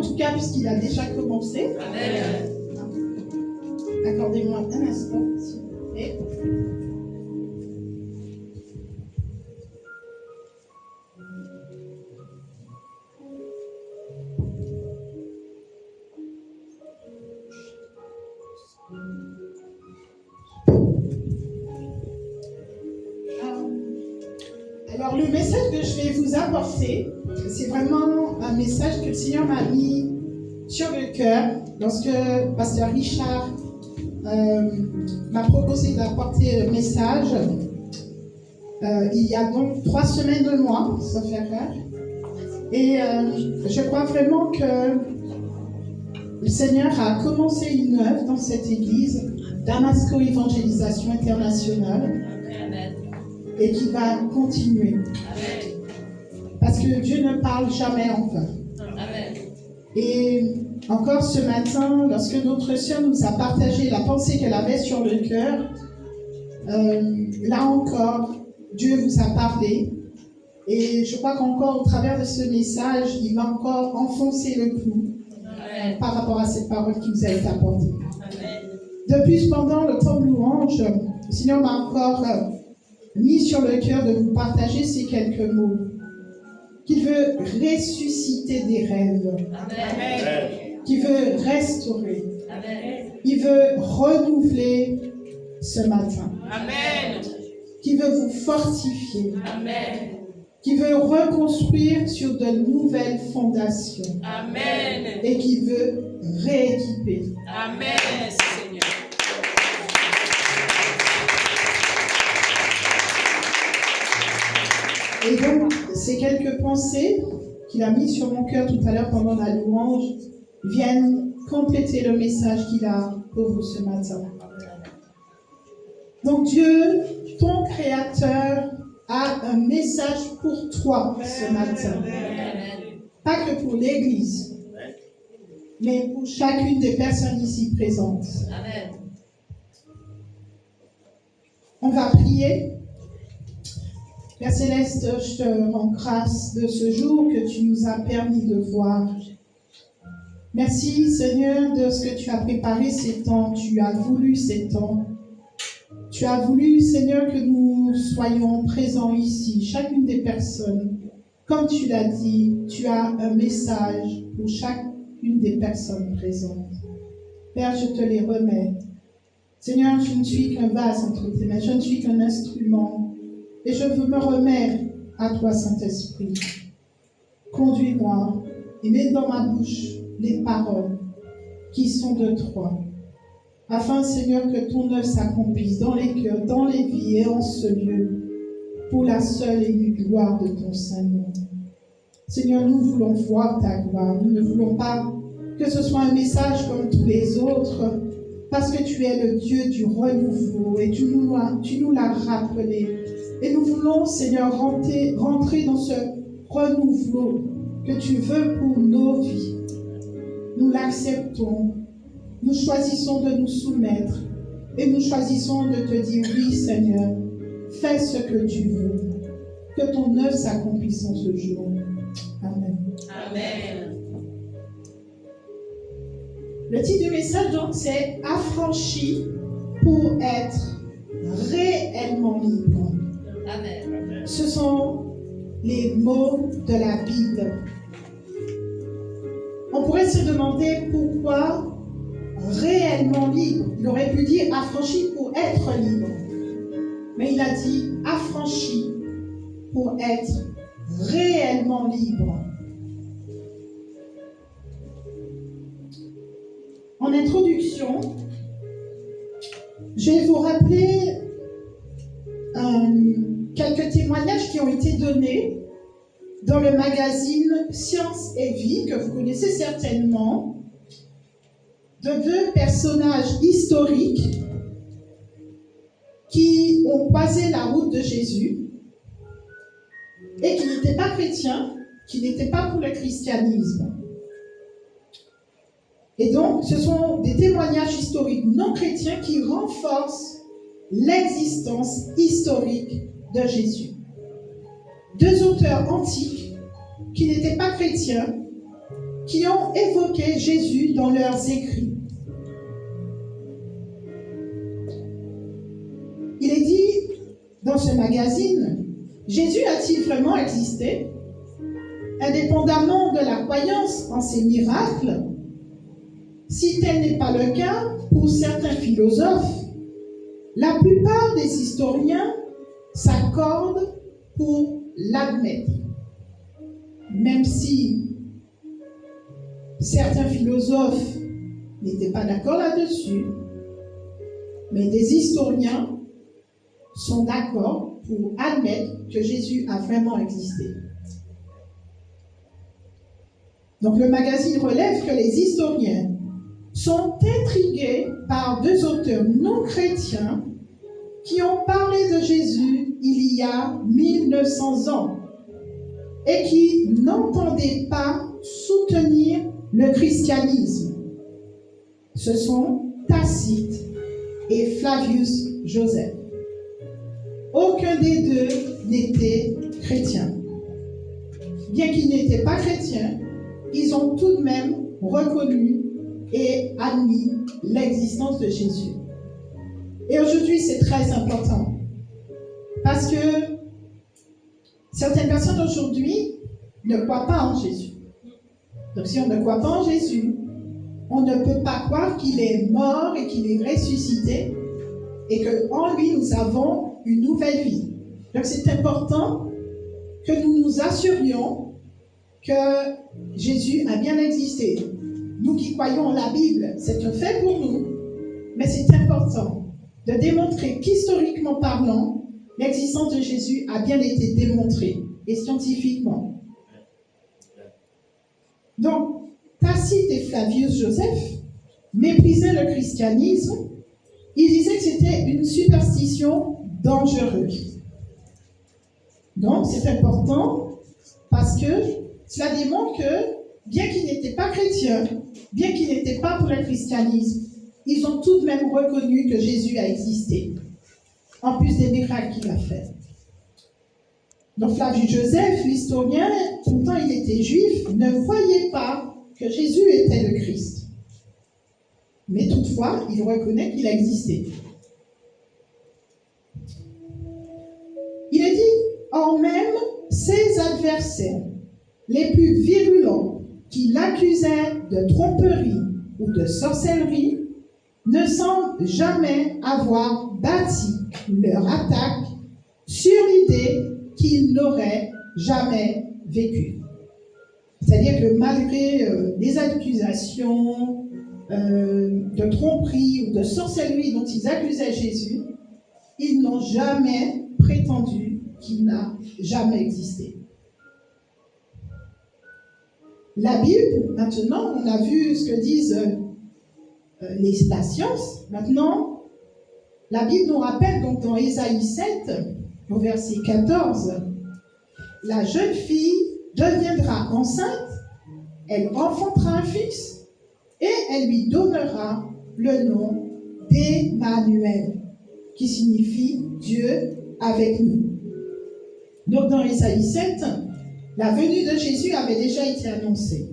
tout cas, puisqu'il a déjà commencé. Amen. Accordez-moi un instant, s'il vous plaît. Alors, le message que je vais vous apporter, c'est vraiment un message que le Seigneur m'a mis sur le cœur lorsque Pasteur Richard m'a proposé d'apporter le message. Il y a donc 3 semaines de mois, sauf erreur. Et je crois vraiment que le Seigneur a commencé une œuvre dans cette église, Damasco Évangélisation Internationale, et qui va continuer. Parce que Dieu ne parle jamais en vain. Et encore ce matin, lorsque notre sœur nous a partagé la pensée qu'elle avait sur le cœur, là encore, Dieu vous a parlé. Et je crois qu'encore au travers de ce message, il va encore enfoncer le clou par rapport à cette parole qui vous a été apportée. De plus, pendant le temps de louange, le Seigneur m'a encore mis sur le cœur de vous partager ces quelques mots. Qu'il veut ressusciter des rêves. Amen. Qu'il veut restaurer. Amen. Il veut renouveler ce matin. Amen. Qui veut vous fortifier. Amen. Qui veut reconstruire sur de nouvelles fondations. Amen. Et qui veut rééquiper. Amen, Seigneur. Et donc, ces quelques pensées qu'il a mises sur mon cœur tout à l'heure pendant la louange viennent compléter le message qu'il a pour vous ce matin. Donc Dieu, ton Créateur, a un message pour toi ce matin. Pas que pour l'Église, mais pour chacune des personnes ici présentes. Amen. On va prier. Père Céleste, je te rends grâce de ce jour que tu nous as permis de voir. Merci Seigneur de ce que tu as préparé ces temps, tu as voulu ces temps. Tu as voulu Seigneur que nous soyons présents ici, chacune des personnes. Comme tu l'as dit, tu as un message pour chacune des personnes présentes. Père, je te les remets. Seigneur, je ne suis qu'un vase entre tes mains, je ne suis qu'un instrument. Et je me remets à toi, Saint-Esprit. Conduis-moi et mets dans ma bouche les paroles qui sont de toi. Afin, Seigneur, que ton œuvre s'accomplisse dans les cœurs, dans les vies et en ce lieu, pour la seule et unique gloire de ton Saint-Nom. Seigneur, nous voulons voir ta gloire. Nous ne voulons pas que ce soit un message comme tous les autres, parce que tu es le Dieu du renouveau et tu nous l'as rappelé. Et nous voulons, Seigneur, rentrer dans ce renouveau que tu veux pour nos vies. Nous l'acceptons. Nous choisissons de nous soumettre. Et nous choisissons de te dire, oui, Seigneur, fais ce que tu veux. Que ton œuvre s'accomplisse en ce jour. Amen. Amen. Le titre du message, donc, c'est « Affranchi pour être réellement libre ». Amen. Ce sont les mots de la Bible. On pourrait se demander pourquoi réellement libre. Il aurait pu dire affranchi pour être libre. Mais il a dit affranchi pour être réellement libre. En introduction, je vais vous rappeler quelques témoignages qui ont été donnés dans le magazine Science et Vie, que vous connaissez certainement, de 2 personnages historiques qui ont croisé la route de Jésus et qui n'étaient pas chrétiens, qui n'étaient pas pour le christianisme. Et donc, ce sont des témoignages historiques non chrétiens qui renforcent l'existence historique de Jésus. 2 auteurs antiques qui n'étaient pas chrétiens qui ont évoqué Jésus dans leurs écrits. Il est dit dans ce magazine, Jésus a-t-il vraiment existé? Indépendamment de la croyance en ses miracles, si tel n'est pas le cas pour certains philosophes, la plupart des historiens s'accordent pour l'admettre. Même si certains philosophes n'étaient pas d'accord là-dessus, mais des historiens sont d'accord pour admettre que Jésus a vraiment existé. Donc le magazine relève que les historiens sont intrigués par deux auteurs non chrétiens qui ont parlé de Jésus il y a 1900 ans et qui n'entendaient pas soutenir le christianisme. Ce sont Tacite et Flavius Joseph. Aucun des deux n'était chrétien. Bien qu'ils n'étaient pas chrétiens, ils ont tout de même reconnu et admis l'existence de Jésus. Et aujourd'hui, c'est très important. Parce que certaines personnes aujourd'hui ne croient pas en Jésus. Donc si on ne croit pas en Jésus, on ne peut pas croire qu'il est mort et qu'il est ressuscité et qu'en lui, nous avons une nouvelle vie. Donc c'est important que nous nous assurions que Jésus a bien existé. Nous qui croyons en la Bible, c'est un fait pour nous, mais c'est important de démontrer qu'historiquement parlant, l'existence de Jésus a bien été démontrée, et scientifiquement. Donc, Tacite et Flavius Joseph méprisaient le christianisme. Ils disaient que c'était une superstition dangereuse. Donc, c'est important parce que cela démontre que, bien qu'ils n'étaient pas chrétiens, bien qu'ils n'étaient pas pour le christianisme, ils ont tout de même reconnu que Jésus a existé, en plus des miracles qu'il a fait. Donc Flavius Joseph, l'historien, pourtant il était juif, ne croyait pas que Jésus était le Christ. Mais toutefois, il reconnaît qu'il a existé. Il est dit, or même ses adversaires les plus virulents qui l'accusaient de tromperie ou de sorcellerie ne semblent jamais avoir bâti leur attaque sur l'idée qu'ils n'auraient jamais vécu. C'est-à-dire que malgré les accusations de tromperie ou de sorcellerie dont ils accusaient Jésus, ils n'ont jamais prétendu qu'il n'a jamais existé. La Bible, maintenant, on a vu ce que disent la science. Maintenant, la Bible nous rappelle donc dans Ésaïe 7, au verset 14, la jeune fille deviendra enceinte, elle enfantera un fils et elle lui donnera le nom d'Emmanuel, qui signifie Dieu avec nous. Donc dans Ésaïe 7, la venue de Jésus avait déjà été annoncée.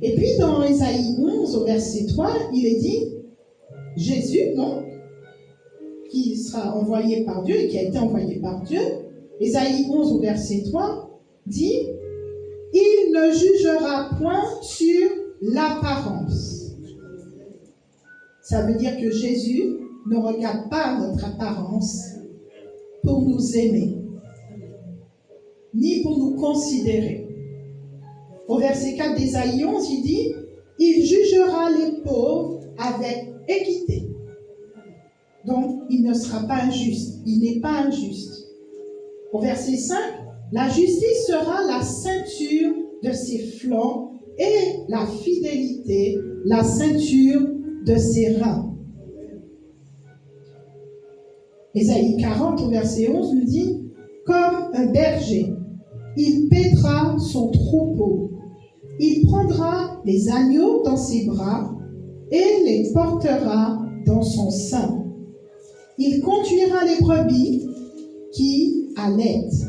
Et puis dans Ésaïe 11, au verset 3, il est dit, Jésus, donc, qui sera envoyé par Dieu et qui a été envoyé par Dieu, Ésaïe 11, au verset 3, dit, il ne jugera point sur l'apparence. Ça veut dire que Jésus ne regarde pas notre apparence pour nous aimer, ni pour nous considérer. Au verset 4 d'Ésaïe 11, il dit, il jugera les pauvres avec équité. Donc, il ne sera pas injuste. Il n'est pas injuste. Au verset 5, la justice sera la ceinture de ses flancs et la fidélité, la ceinture de ses reins. Ésaïe 40, au verset 11, nous dit, comme un berger, il paîtra son troupeau. Il prendra les agneaux dans ses bras et les portera dans son sein. Il conduira les brebis qui allaitent.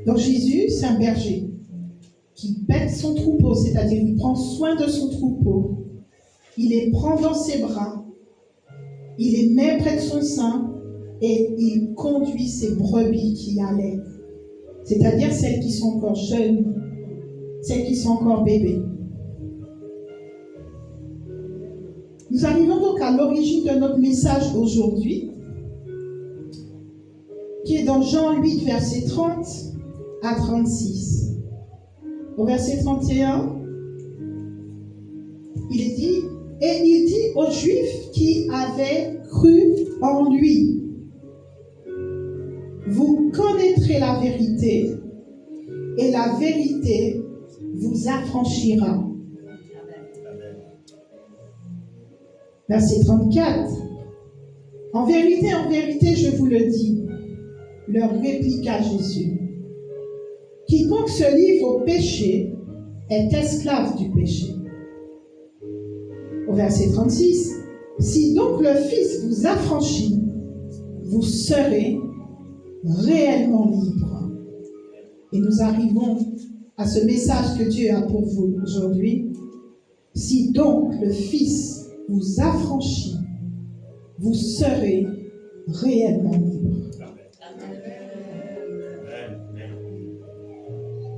Donc Jésus, c'est un berger. qui paît son troupeau, c'est-à-dire il prend soin de son troupeau, il les prend dans ses bras, il les met près de son sein et il conduit ses brebis qui allaient, c'est-à-dire celles qui sont encore jeunes, celles qui sont encore bébés. Nous arrivons donc à l'origine de notre message aujourd'hui, qui est dans Jean 8, verset 30 à 36. Au verset 31, il est dit, et il dit aux Juifs qui avaient cru en lui, vous connaîtrez la vérité, et la vérité vous affranchira. Verset 34. En vérité, je vous le dis, leur répliqua Jésus, quiconque se livre au péché est esclave du péché. Au verset 36, si donc le Fils vous affranchit, vous serez réellement libre. Et nous arrivons à ce message que Dieu a pour vous aujourd'hui. Si donc le Fils vous affranchit, vous serez réellement libre.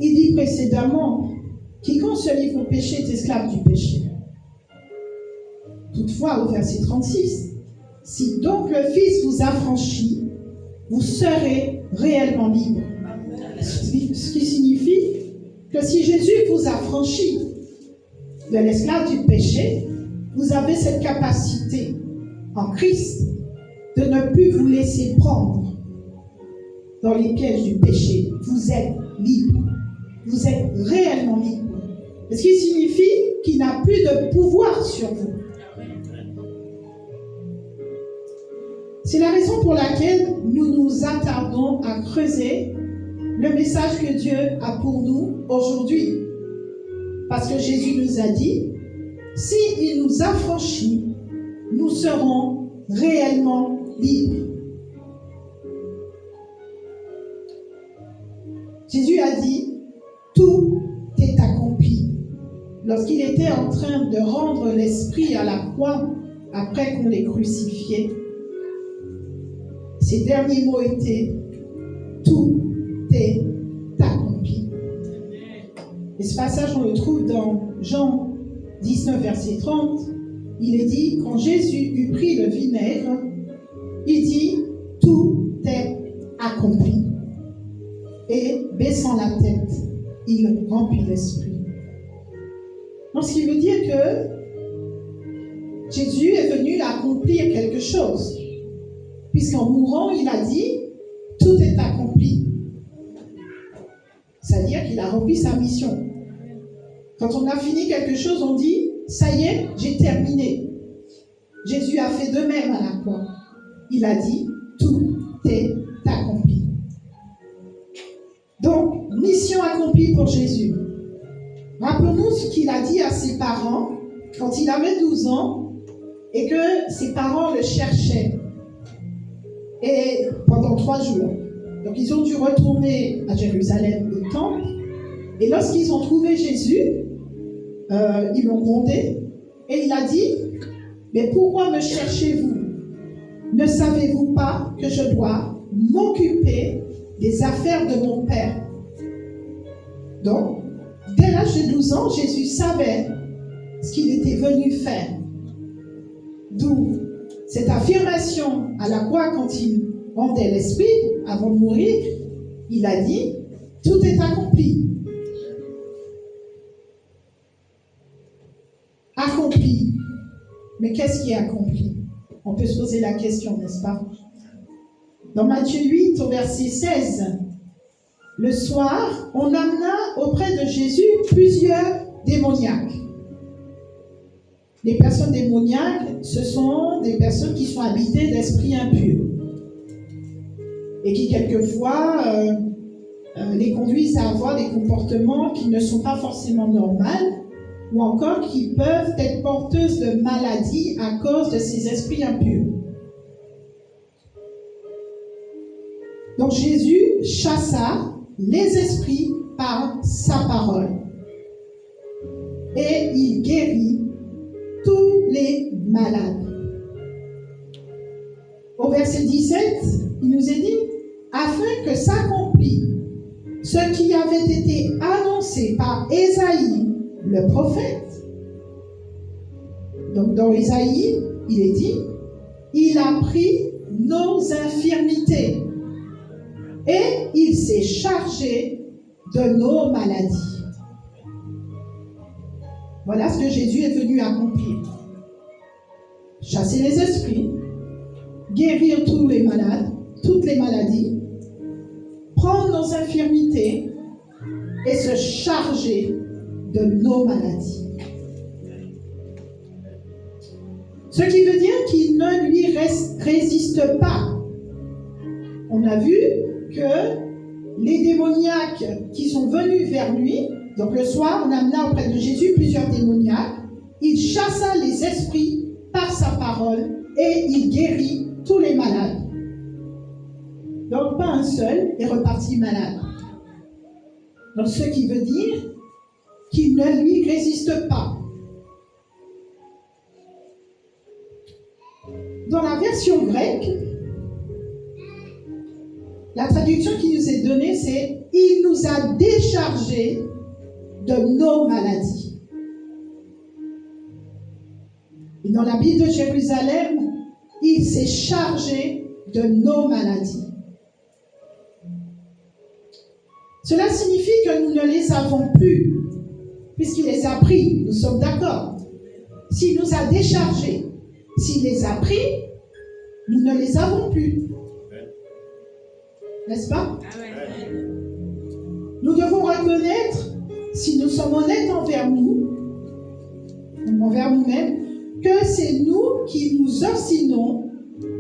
Il dit précédemment, quiconque se livre au péché est esclave du péché. Toutefois, au verset 36, si donc le Fils vous affranchit, vous serez réellement libre. Ce qui signifie que si Jésus vous affranchit de l'esclave du péché, vous avez cette capacité en Christ de ne plus vous laisser prendre dans les pièges du péché. Vous êtes libre. Vous êtes réellement libre. Ce qui signifie qu'il n'a plus de pouvoir sur vous. C'est la raison pour laquelle nous nous attardons à creuser le message que Dieu a pour nous aujourd'hui. Parce que Jésus nous a dit, s'il nous affranchit, nous serons réellement libres. Jésus a dit, tout est accompli. Lorsqu'il était en train de rendre l'Esprit à la croix, après qu'on l'ait crucifié, ses derniers mots étaient, tout est accompli. Et ce passage, on le trouve dans Jean 19, verset 30. Il est dit, quand Jésus eut pris le vinaigre, il dit, tout est accompli. Et baissant la tête, il remplit l'esprit. Donc, ce qui veut dire que Jésus est venu accomplir quelque chose. Puisqu'en mourant, il a dit, tout est accompli. C'est-à-dire qu'il a rempli sa mission. Quand on a fini quelque chose, on dit, ça y est, j'ai terminé. Jésus a fait de même à la croix. Il a dit, tout est accompli. Donc, mission accomplie pour Jésus. Rappelons-nous ce qu'il a dit à ses parents quand il avait 12 ans et que ses parents le cherchaient. Et pendant 3 jours. Donc, ils ont dû retourner à Jérusalem au temple. Et lorsqu'ils ont trouvé Jésus, ils l'ont grondé. Et il a dit, mais pourquoi me cherchez-vous? Ne savez-vous pas que je dois m'occuper des affaires de mon Père? Donc, dès l'âge de 12 ans, Jésus savait ce qu'il était venu faire. D'où cette affirmation à la croix quand il rendait l'esprit, avant de mourir, il a dit, tout est accompli. Accompli. Mais qu'est-ce qui est accompli? On peut se poser la question, n'est-ce pas? Dans Matthieu 8, au verset 16, le soir, on amena auprès de Jésus plusieurs démoniaques. Les personnes démoniaques, ce sont des personnes qui sont habitées d'esprits impurs et qui, quelquefois, les conduisent à avoir des comportements qui ne sont pas forcément normaux ou encore qui peuvent être porteuses de maladies à cause de ces esprits impurs. Donc Jésus chassa les esprits par sa parole. et il guérit tous les malades. Au verset 17, il nous est dit, afin que s'accomplisse ce qui avait été annoncé par Ésaïe, le prophète. Donc dans Ésaïe, il est dit, il a pris nos infirmités et il s'est chargé de nos maladies. Voilà ce que Jésus est venu accomplir. Chasser les esprits, guérir tous les malades, toutes les maladies, prendre nos infirmités et se charger de nos maladies. Ce qui veut dire qu'il ne lui résiste pas. On a vu que les démoniaques qui sont venus vers lui, donc le soir, on amena auprès de Jésus plusieurs démoniaques, il chassa les esprits par sa parole et il guérit tous les malades. Donc pas un seul est reparti malade. Donc ce qui veut dire qu'il ne lui résiste pas. Dans la version grecque, la traduction qui nous est donnée, c'est « Il nous a déchargés de nos maladies ». Et dans la Bible de Jérusalem, il s'est chargé de nos maladies. Cela signifie que nous ne les avons plus, puisqu'il les a pris, nous sommes d'accord. S'il nous a déchargés, s'il les a pris, nous ne les avons plus. N'est-ce pas? Nous devons reconnaître, si nous sommes honnêtes envers nous, envers nous-mêmes, que c'est nous qui nous obstinons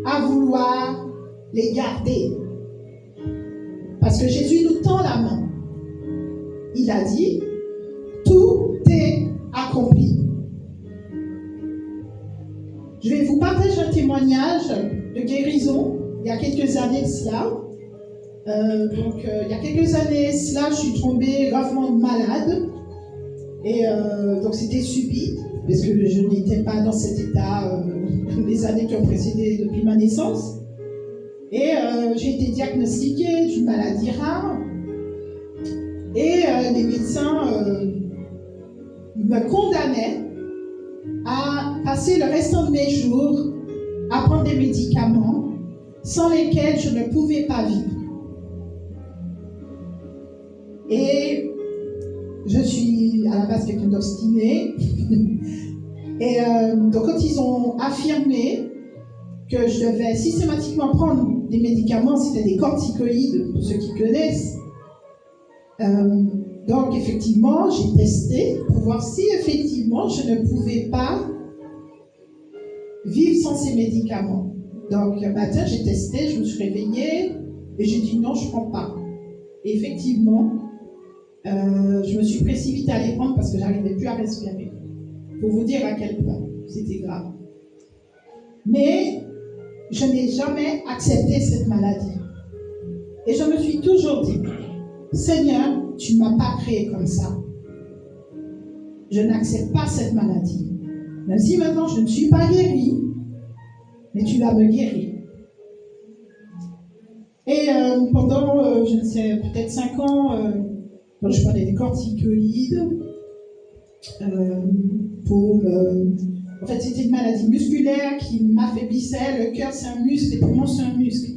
à vouloir les garder. Parce que Jésus nous tend la main. Il a dit, tout est accompli. Je vais vous partager un témoignage de guérison il y a quelques années de cela. Il y a quelques années de cela, je suis tombée gravement malade. Et donc c'était subit, parce que je n'étais pas dans cet état les années qui ont précédé depuis ma naissance. Et j'ai été diagnostiquée d'une maladie rare. Et les médecins me condamnaient à passer le restant de mes jours à prendre des médicaments sans lesquels je ne pouvais pas vivre. Et je suis à la base quelqu'un d'obstiné. Et donc quand ils ont affirmé que je devais systématiquement prendre des médicaments, c'était des corticoïdes, pour ceux qui connaissent. Donc effectivement, j'ai testé pour voir si effectivement je ne pouvais pas vivre sans ces médicaments. Donc un matin, j'ai testé, je me suis réveillée et j'ai dit non, je ne prends pas. Et effectivement, je me suis précipitée à les prendre parce que je n'arrivais plus à respirer. Pour vous dire à quel point c'était grave. Mais je n'ai jamais accepté cette maladie. Et je me suis toujours dit, Seigneur, tu ne m'as pas créé comme ça. Je n'accepte pas cette maladie. Même si maintenant je ne suis pas guérie, mais tu vas me guérir. Et pendant, je ne sais, peut-être 5 ans, donc je prenais des corticoïdes en fait, c'était une maladie musculaire qui m'affaiblissait. Le cœur, c'est un muscle, les poumons, c'est un muscle.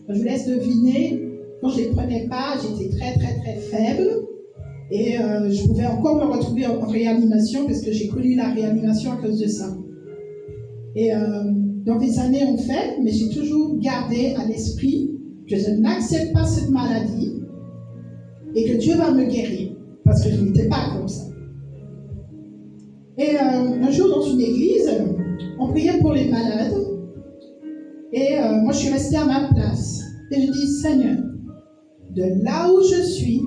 Je vous laisse deviner, quand je ne les prenais pas, j'étais très, très, très faible. Et je pouvais encore me retrouver en réanimation parce que j'ai connu la réanimation à cause de ça. Et donc, les années ont fait, mais j'ai toujours gardé à l'esprit que je n'accepte pas cette maladie et que Dieu va me guérir parce que je n'étais pas comme ça. Et un jour, dans une église, on priait pour les malades. Et moi, je suis restée à ma place. Et je dis, Seigneur, de là où je suis,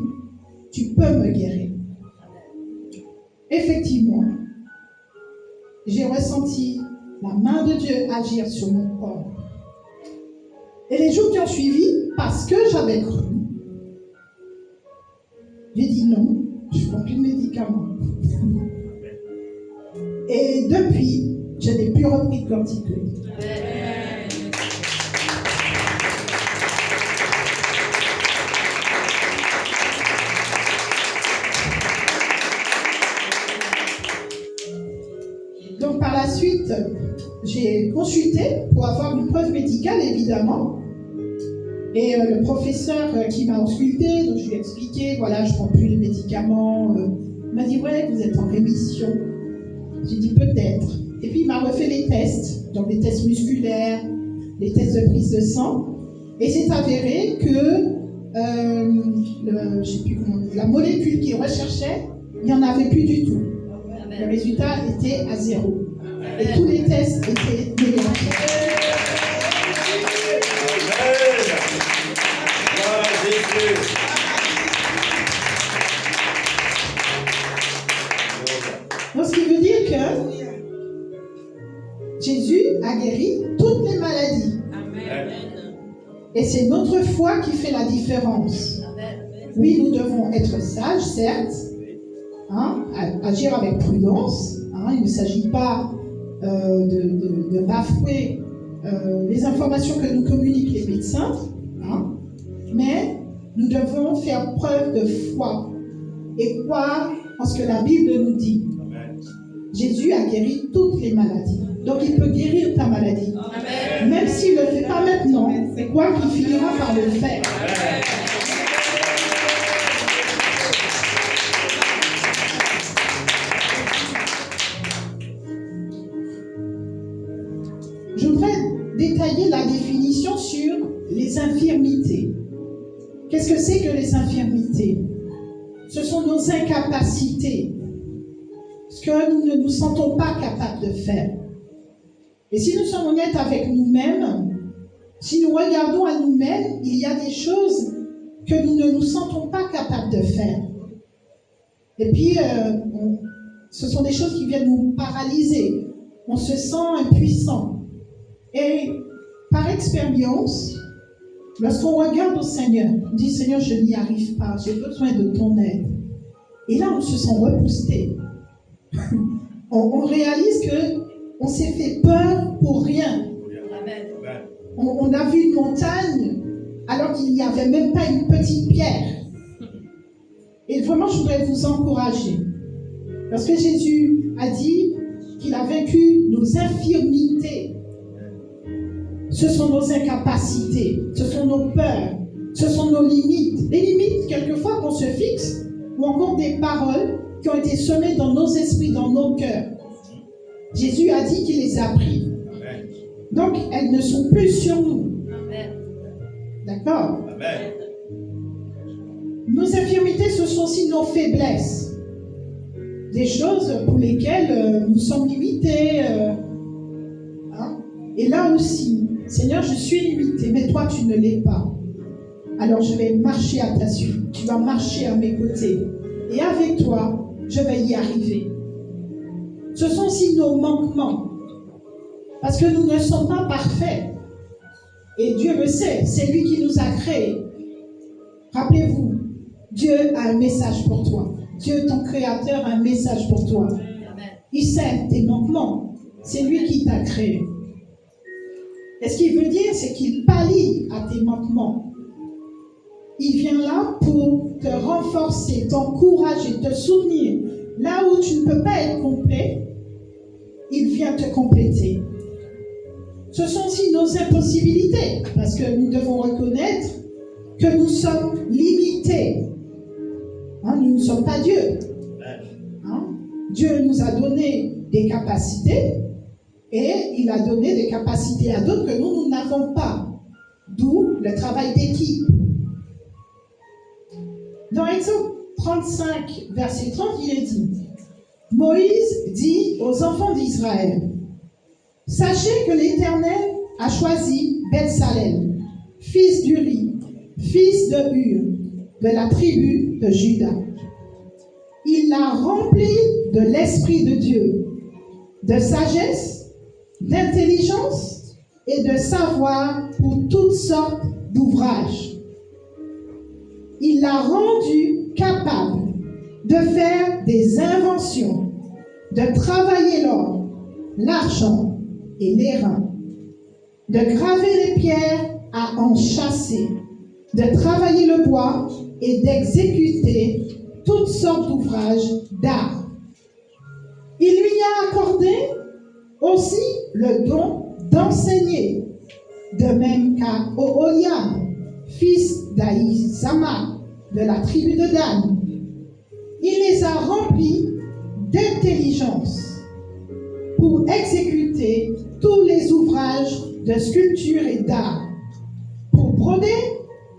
tu peux me guérir. Effectivement, j'ai ressenti la main de Dieu agir sur mon corps. Et les jours qui ont suivi, parce que j'avais cru, j'ai dit non, je ne prends plus de médicaments. Et depuis, je n'ai plus repris de corticoïdes. Donc par la suite, j'ai consulté pour avoir une preuve médicale, évidemment. Et le professeur qui m'a ausculté, donc je lui ai expliqué, voilà, je ne prends plus les médicaments. Il m'a dit, ouais, vous êtes en rémission. J'ai dit, peut-être. Et puis il m'a refait les tests, donc les tests musculaires, les tests de prise de sang. Et c'est avéré que je sais plus comment, la molécule qu'il recherchait, il n'y en avait plus du tout. Le résultat était à 0. Et tous les tests étaient négatifs. Donc, ce qui veut dire que Jésus a guéri toutes les maladies. Amen. Et c'est notre foi qui fait la différence. Oui, nous devons être sages, certes, agir avec prudence. Il ne s'agit pas de bafouer les informations que nous communiquent les médecins, mais nous devons faire preuve de foi et croire en ce que la Bible nous dit. Amen. Jésus a guéri toutes les maladies. Donc il peut guérir ta maladie. Amen. Même s'il ne le fait pas maintenant, mais quoi qu'il finira par le faire. Amen. Je voudrais détailler la définition sur les infirmités. Qu'est-ce que c'est que les infirmités? Ce sont nos incapacités, ce que nous ne nous sentons pas capables de faire. Et si nous sommes honnêtes avec nous-mêmes, si nous regardons à nous-mêmes, il y a des choses que nous ne nous sentons pas capables de faire. Et puis, ce sont des choses qui viennent nous paralyser. On se sent impuissant. Et par expérience, lorsqu'on regarde au Seigneur, on dit « Seigneur, je n'y arrive pas, j'ai besoin de ton aide ». Et là, on se sent repoussé. on réalise qu'on s'est fait peur pour rien. On a vu une montagne alors qu'il n'y avait même pas une petite pierre. Et vraiment, je voudrais vous encourager. Parce que Jésus a dit qu'il a vaincu nos infirmités. Ce sont nos incapacités, ce sont nos peurs, ce sont nos limites. Les limites, quelquefois, qu'on se fixe, ou encore des paroles qui ont été semées dans nos esprits, dans nos cœurs. Jésus a dit qu'il les a pris. Donc, elles ne sont plus sur nous. D'accord? Nos infirmités, ce sont aussi nos faiblesses. Des choses pour lesquelles nous sommes limités. Et là aussi, Seigneur, je suis limité, mais toi, tu ne l'es pas. Alors, je vais marcher à ta suite. Tu vas marcher à mes côtés. Et avec toi, je vais y arriver. Ce sont aussi nos manquements. Parce que nous ne sommes pas parfaits. Et Dieu le sait, c'est lui qui nous a créés. Rappelez-vous, Dieu a un message pour toi. Dieu, ton Créateur, a un message pour toi. Il sait tes manquements. C'est lui qui t'a créé. Et ce qu'il veut dire, c'est qu'il pallie à tes manquements. Il vient là pour te renforcer, t'encourager, te soutenir. Là où tu ne peux pas être complet, il vient te compléter. Ce sont aussi nos impossibilités, parce que nous devons reconnaître que nous sommes limités. Nous ne sommes pas Dieu. Dieu nous a donné des capacités, et il a donné des capacités à d'autres que nous n'avons pas. D'où le travail d'équipe. Dans Exode 35, verset 30, il est dit, Moïse dit aux enfants d'Israël, sachez que l'Éternel a choisi Bezalel, fils d'Uri, fils de Hur, de la tribu de Juda. Il l'a rempli de l'Esprit de Dieu, de sagesse, d'intelligence et de savoir pour toutes sortes d'ouvrages. Il l'a rendu capable de faire des inventions, de travailler l'or, l'argent et l'airain, de graver les pierres à enchâsser, de travailler le bois et d'exécuter toutes sortes d'ouvrages d'art. Il lui a accordé aussi le don d'enseigner, de même qu'à Oholiab, fils d'Ahisamach, de la tribu de Dan. Il les a remplis d'intelligence pour exécuter tous les ouvrages de sculpture et d'art, pour broder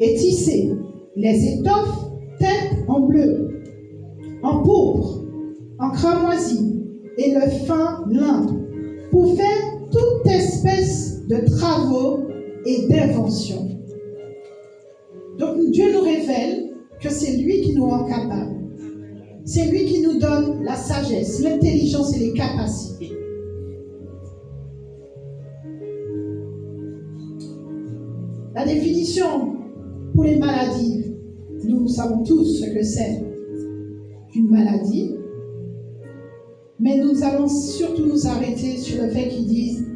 et tisser les étoffes teintes en bleu, en pourpre, en cramoisi et le fin lin, pour faire toute espèce de travaux et d'inventions. Donc Dieu nous révèle que c'est lui qui nous rend capables. C'est lui qui nous donne la sagesse, l'intelligence et les capacités. La définition pour les maladies, nous savons tous ce que c'est qu'une maladie, mais nous allons surtout nous arrêter sur le fait qu'ils disent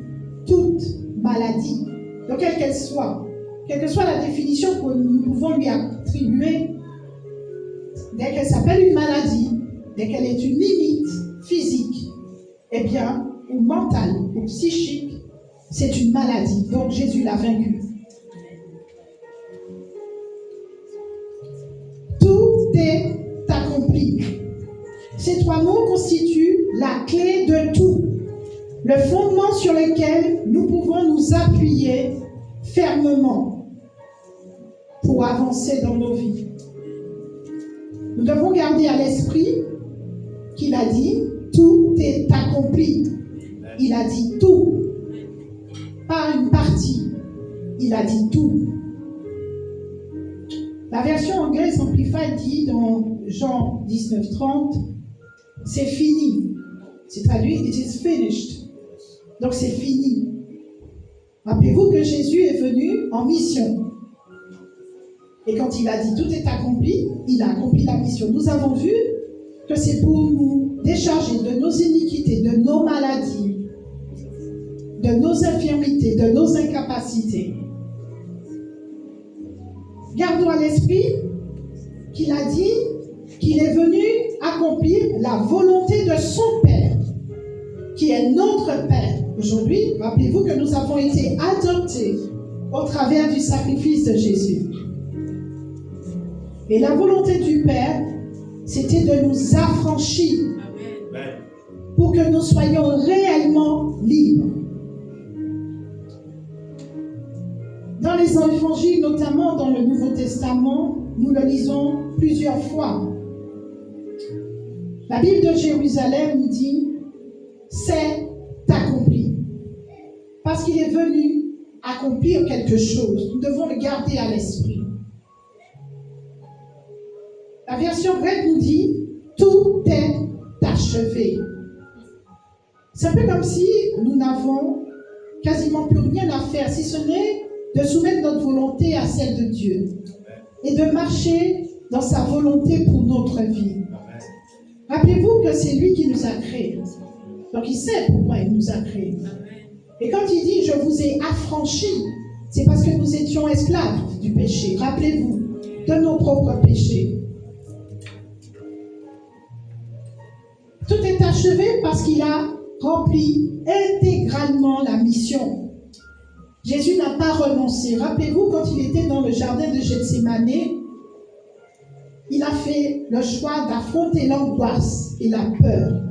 toute maladie, donc quelle que soit la définition que nous pouvons lui attribuer, dès qu'elle s'appelle une maladie, dès qu'elle est une limite physique, eh bien, ou mentale, ou psychique, c'est une maladie. Donc Jésus l'a vaincue. Tout est accompli. Ces trois mots constituent la clé de tout, le fondement sur lequel nous pouvons nous appuyer fermement pour avancer dans nos vies. Nous devons garder à l'esprit qu'il a dit « tout est accompli ». Il a dit tout, pas une partie. Il a dit tout. La version anglaise Amplified dit dans Jean 19:30, c'est fini. C'est traduit, it is finished. Donc c'est fini. Rappelez-vous que Jésus est venu en mission. Et quand il a dit tout est accompli, il a accompli la mission. Nous avons vu que c'est pour nous décharger de nos iniquités, de nos maladies, de nos infirmités, de nos incapacités. Gardons à l'esprit qu'il a dit qu'il est venu accomplir la volonté de son Père, qui est notre Père. Aujourd'hui, rappelez-vous que nous avons été adoptés au travers du sacrifice de Jésus. Et la volonté du Père, c'était de nous affranchir pour que nous soyons réellement libres. Dans les évangiles, notamment dans le Nouveau Testament, nous le lisons plusieurs fois. La Bible de Jérusalem nous dit « c'est accompli ». Parce qu'il est venu accomplir quelque chose. Nous devons le garder à l'esprit. La version grecque nous dit « tout est achevé ». C'est un peu comme si nous n'avons quasiment plus rien à faire, si ce n'est de soumettre notre volonté à celle de Dieu et de marcher dans sa volonté pour notre vie. Rappelez-vous que c'est lui qui nous a créés. Donc il sait pourquoi il nous a créés. Et quand il dit « je vous ai affranchis », c'est parce que nous étions esclaves du péché. Rappelez-vous de nos propres péchés. Tout est achevé parce qu'il a rempli intégralement la mission. Jésus n'a pas renoncé. Rappelez-vous, quand il était dans le jardin de Gethsémane, il a fait le choix d'affronter l'angoisse et la peur.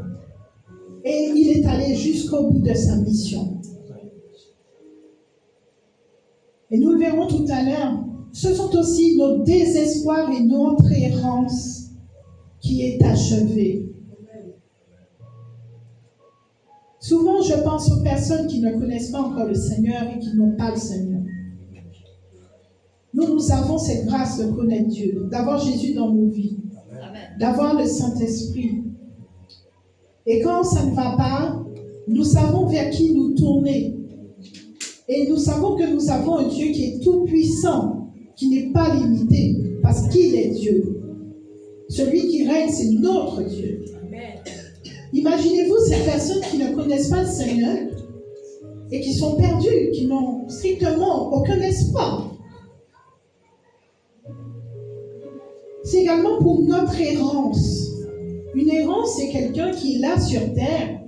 Et il est allé jusqu'au bout de sa mission. Et nous le verrons tout à l'heure, ce sont aussi nos désespoirs et notre errance qui est achevée. Souvent, je pense aux personnes qui ne connaissent pas encore le Seigneur et qui n'ont pas le Seigneur. Nous avons cette grâce de connaître Dieu, d'avoir Jésus dans nos vies, d'avoir le Saint-Esprit. Et quand ça ne va pas, nous savons vers qui nous tourner. Et nous savons que nous avons un Dieu qui est tout-puissant, qui n'est pas limité, parce qu'il est Dieu. Celui qui règne, c'est notre Dieu. Imaginez-vous personnes qui ne connaissent pas le Seigneur et qui sont perdues, qui n'ont strictement aucun espoir. C'est également pour notre errance. Une errance, c'est quelqu'un qui est là sur terre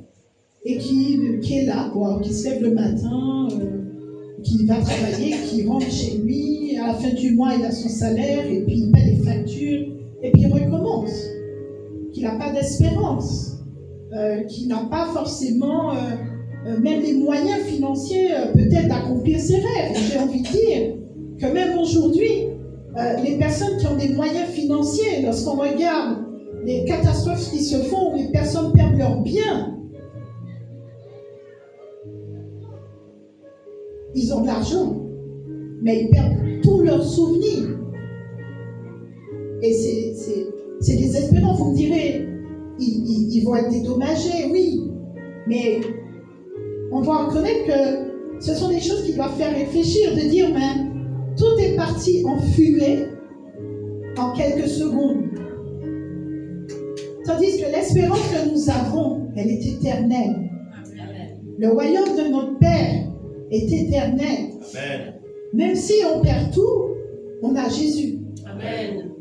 et qui est là, quoi, qui se lève le matin, qui va travailler, qui rentre chez lui, à la fin du mois, il a son salaire, et puis il paie les factures, et puis il recommence. Qui n'a pas d'espérance, qui n'a pas forcément même les moyens financiers peut-être d'accomplir ses rêves. J'ai envie de dire que même aujourd'hui, les personnes qui ont des moyens financiers, lorsqu'on regarde les catastrophes qui se font, où les personnes perdent leurs biens, ils ont de l'argent, mais ils perdent tous leurs souvenirs. Et c'est désespérant. Vous me direz, ils vont être dédommagés, oui, mais on doit reconnaître que ce sont des choses qui doivent faire réfléchir, de dire, mais tout est parti en fumée en quelques secondes. Tandis que l'espérance que nous avons, elle est éternelle. Le royaume de notre Père est éternel. Amen. Même si on perd tout, on a Jésus. Amen.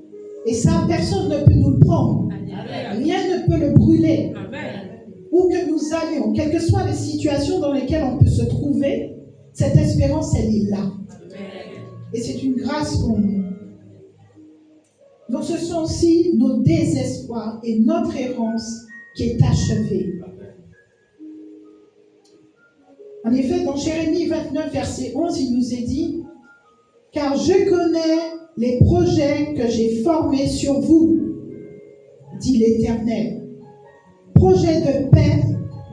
Et ça, personne ne peut nous le prendre. Amen. Rien ne peut le brûler. Amen. Où que nous allions, quelles que soient les situations dans lesquelles on peut se trouver, cette espérance, elle est là. Amen. Et c'est une grâce pour nous. Donc ce sont aussi nos désespoirs et notre errance qui est achevée. En effet, dans Jérémie 29, verset 11, il nous est dit « Car je connais les projets que j'ai formés sur vous, dit l'Éternel, projets de paix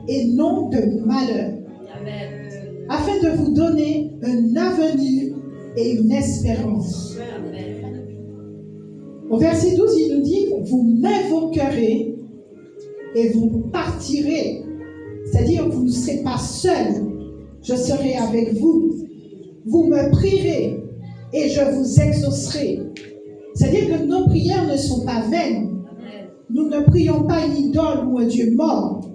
et non de malheur, Amen. afin de vous donner un avenir et une espérance. » Amen. Au verset 12, il nous dit « Vous m'invoquerez et vous partirez. » C'est-à-dire, vous ne serez pas seul. Je serai avec vous. Vous me prierez et je vous exaucerai. C'est-à-dire que nos prières ne sont pas vaines. Nous ne prions pas une idole ou un Dieu mort.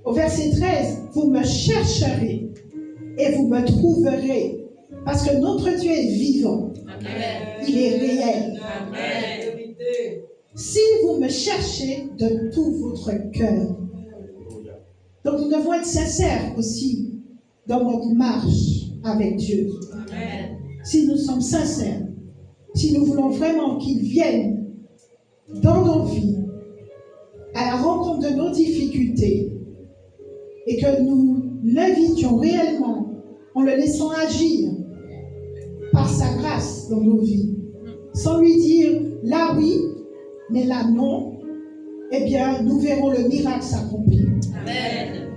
Au verset 13, vous me chercherez et vous me trouverez. Parce que notre Dieu est vivant. Amen. Il est réel. Amen. Si vous me cherchez de tout votre cœur. Donc nous devons être sincères aussi dans notre marche avec Dieu. Amen. Si nous sommes sincères, si nous voulons vraiment qu'il vienne dans nos vies, à la rencontre de nos difficultés, et que nous l'invitions réellement en le laissant agir par sa grâce dans nos vies, sans lui dire là oui, mais là non, eh bien nous verrons le miracle s'accomplir. Amen.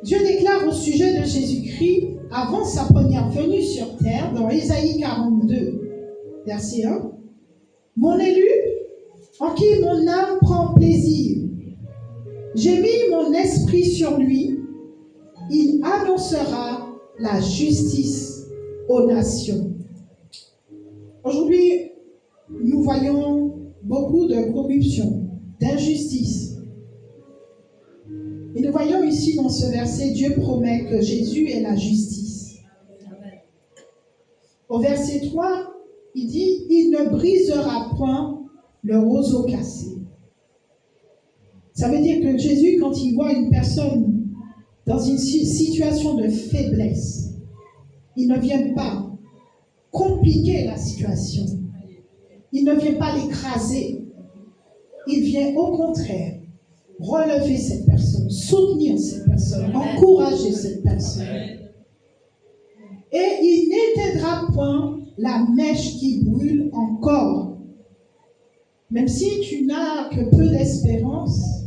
Dieu déclare au sujet de Jésus-Christ, avant sa première venue sur terre, dans Ésaïe 42, verset 1, « Mon élu, en qui mon âme prend plaisir, j'ai mis mon esprit sur lui, il annoncera la justice aux nations. » Aujourd'hui, nous voyons beaucoup de corruption, d'injustice. Et nous voyons ici dans ce verset, Dieu promet que Jésus est la justice. Au verset 3, il dit, il ne brisera point le roseau cassé. Ça veut dire que Jésus, quand il voit une personne dans une situation de faiblesse, il ne vient pas compliquer la situation. Il ne vient pas l'écraser. Il vient au contraire relever cette personne, soutenir cette personne, encourager cette personne. Et il n'éteindra point la mèche qui brûle encore. Même si tu n'as que peu d'espérance,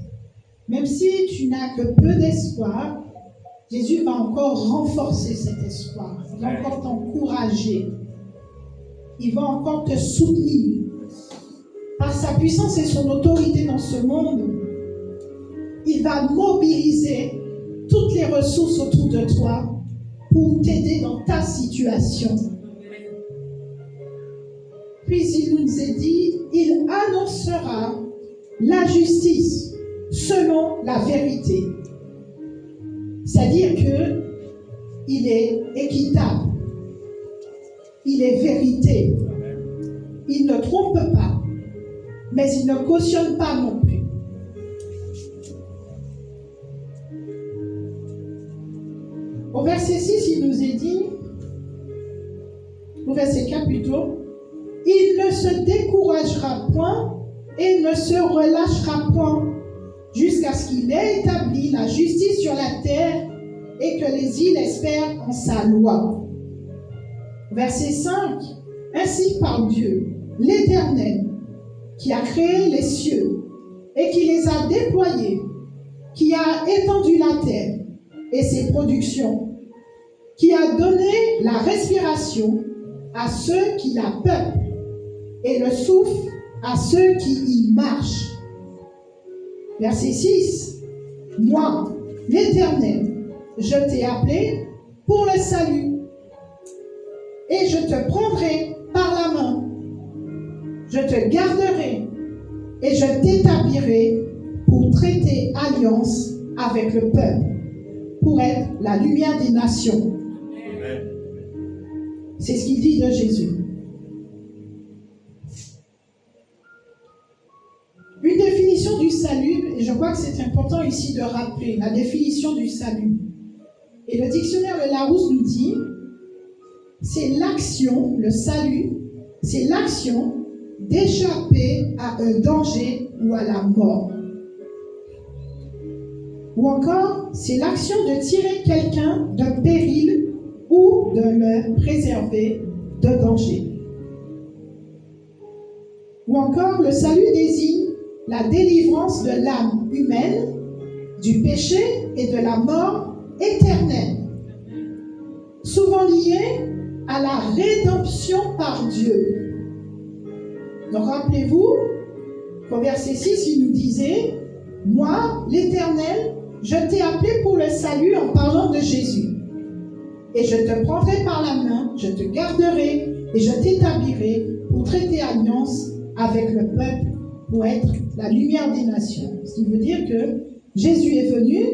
même si tu n'as que peu d'espoir, Jésus va encore renforcer cet espoir. Il va encore t'encourager. Il va encore te soutenir. Par sa puissance et son autorité dans ce monde, il va mobiliser toutes les ressources autour de toi pour t'aider dans ta situation. Puis il nous est dit, il annoncera la justice selon la vérité. C'est-à-dire qu'il est équitable, il est vérité, il ne trompe pas, mais il ne cautionne pas non plus. Au verset 6, il nous est dit, au verset 4 plutôt, il ne se découragera point et ne se relâchera point jusqu'à ce qu'il ait établi la justice sur la terre et que les îles espèrent en sa loi. Verset 5, ainsi parle Dieu, l'Éternel, qui a créé les cieux et qui les a déployés, qui a étendu la terre et ses productions, qui a donné la respiration à ceux qui la peuplent et le souffle à ceux qui y marchent. Verset 6. Moi, l'Éternel, je t'ai appelé pour le salut et je te prendrai par la main. Je te garderai et je t'établirai pour traiter alliance avec le peuple, pour être la lumière des nations. Amen. C'est ce qu'il dit de Jésus. Une définition du salut, et je crois que c'est important ici de rappeler la définition du salut. Et le dictionnaire de Larousse nous dit, c'est l'action, le salut, c'est l'action d'échapper à un danger ou à la mort. Ou encore, c'est l'action de tirer quelqu'un d'un péril ou de le préserver de danger. Ou encore, le salut désigne la délivrance de l'âme humaine, du péché et de la mort éternelle, souvent liée à la rédemption par Dieu. Donc rappelez-vous qu'au verset 6, il nous disait, « Moi, l'Éternel, je t'ai appelé pour le salut en parlant de Jésus. Et je te prendrai par la main, je te garderai et je t'établirai pour traiter alliance avec le peuple, pour être la lumière des nations. » Ce qui veut dire que Jésus est venu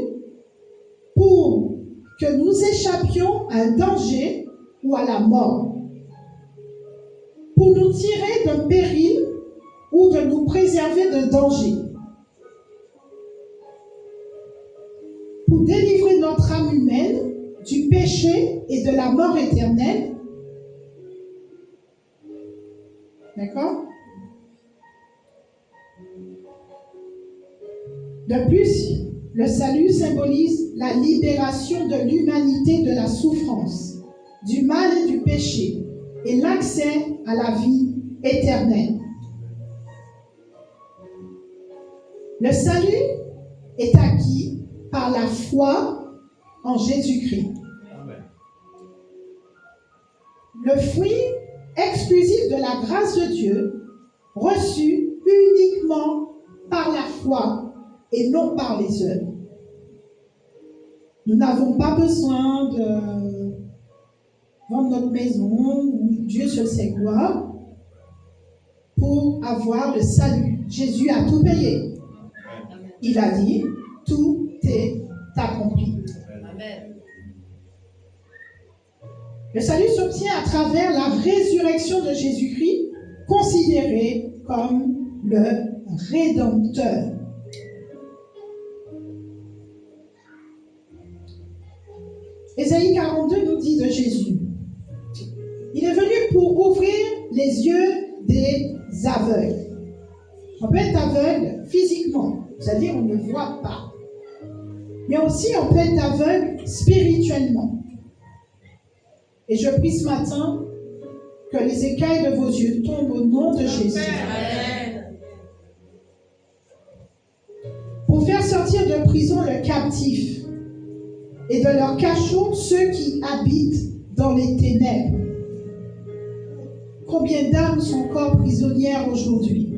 pour que nous échappions à un danger ou à la mort, pour nous tirer d'un péril ou de nous préserver de danger, pour délivrer notre âme humaine du péché et de la mort éternelle. D'accord ? De plus, le salut symbolise la libération de l'humanité de la souffrance, du mal et du péché, et l'accès à la vie éternelle. Le salut est acquis par la foi en Jésus-Christ. Le fruit exclusif de la grâce de Dieu, reçu uniquement par la foi et non par les œuvres. Nous n'avons pas besoin de vendre notre maison, ou Dieu seul sait quoi, pour avoir le salut. Jésus a tout payé. Il a dit, tout est accompli. Amen. Le salut s'obtient à travers la résurrection de Jésus-Christ, considéré comme le Rédempteur. Ésaïe 42 nous dit de Jésus, il est venu pour ouvrir les yeux des aveugles. On peut être aveugle physiquement, c'est-à-dire on ne voit pas. Mais aussi on peut être aveugle spirituellement. Et je prie ce matin que les écailles de vos yeux tombent au nom de Jésus. Amen. Pour faire sortir de prison le captif et de leur cachot ceux qui habitent dans les ténèbres. Combien d'âmes sont encore prisonnières aujourd'hui?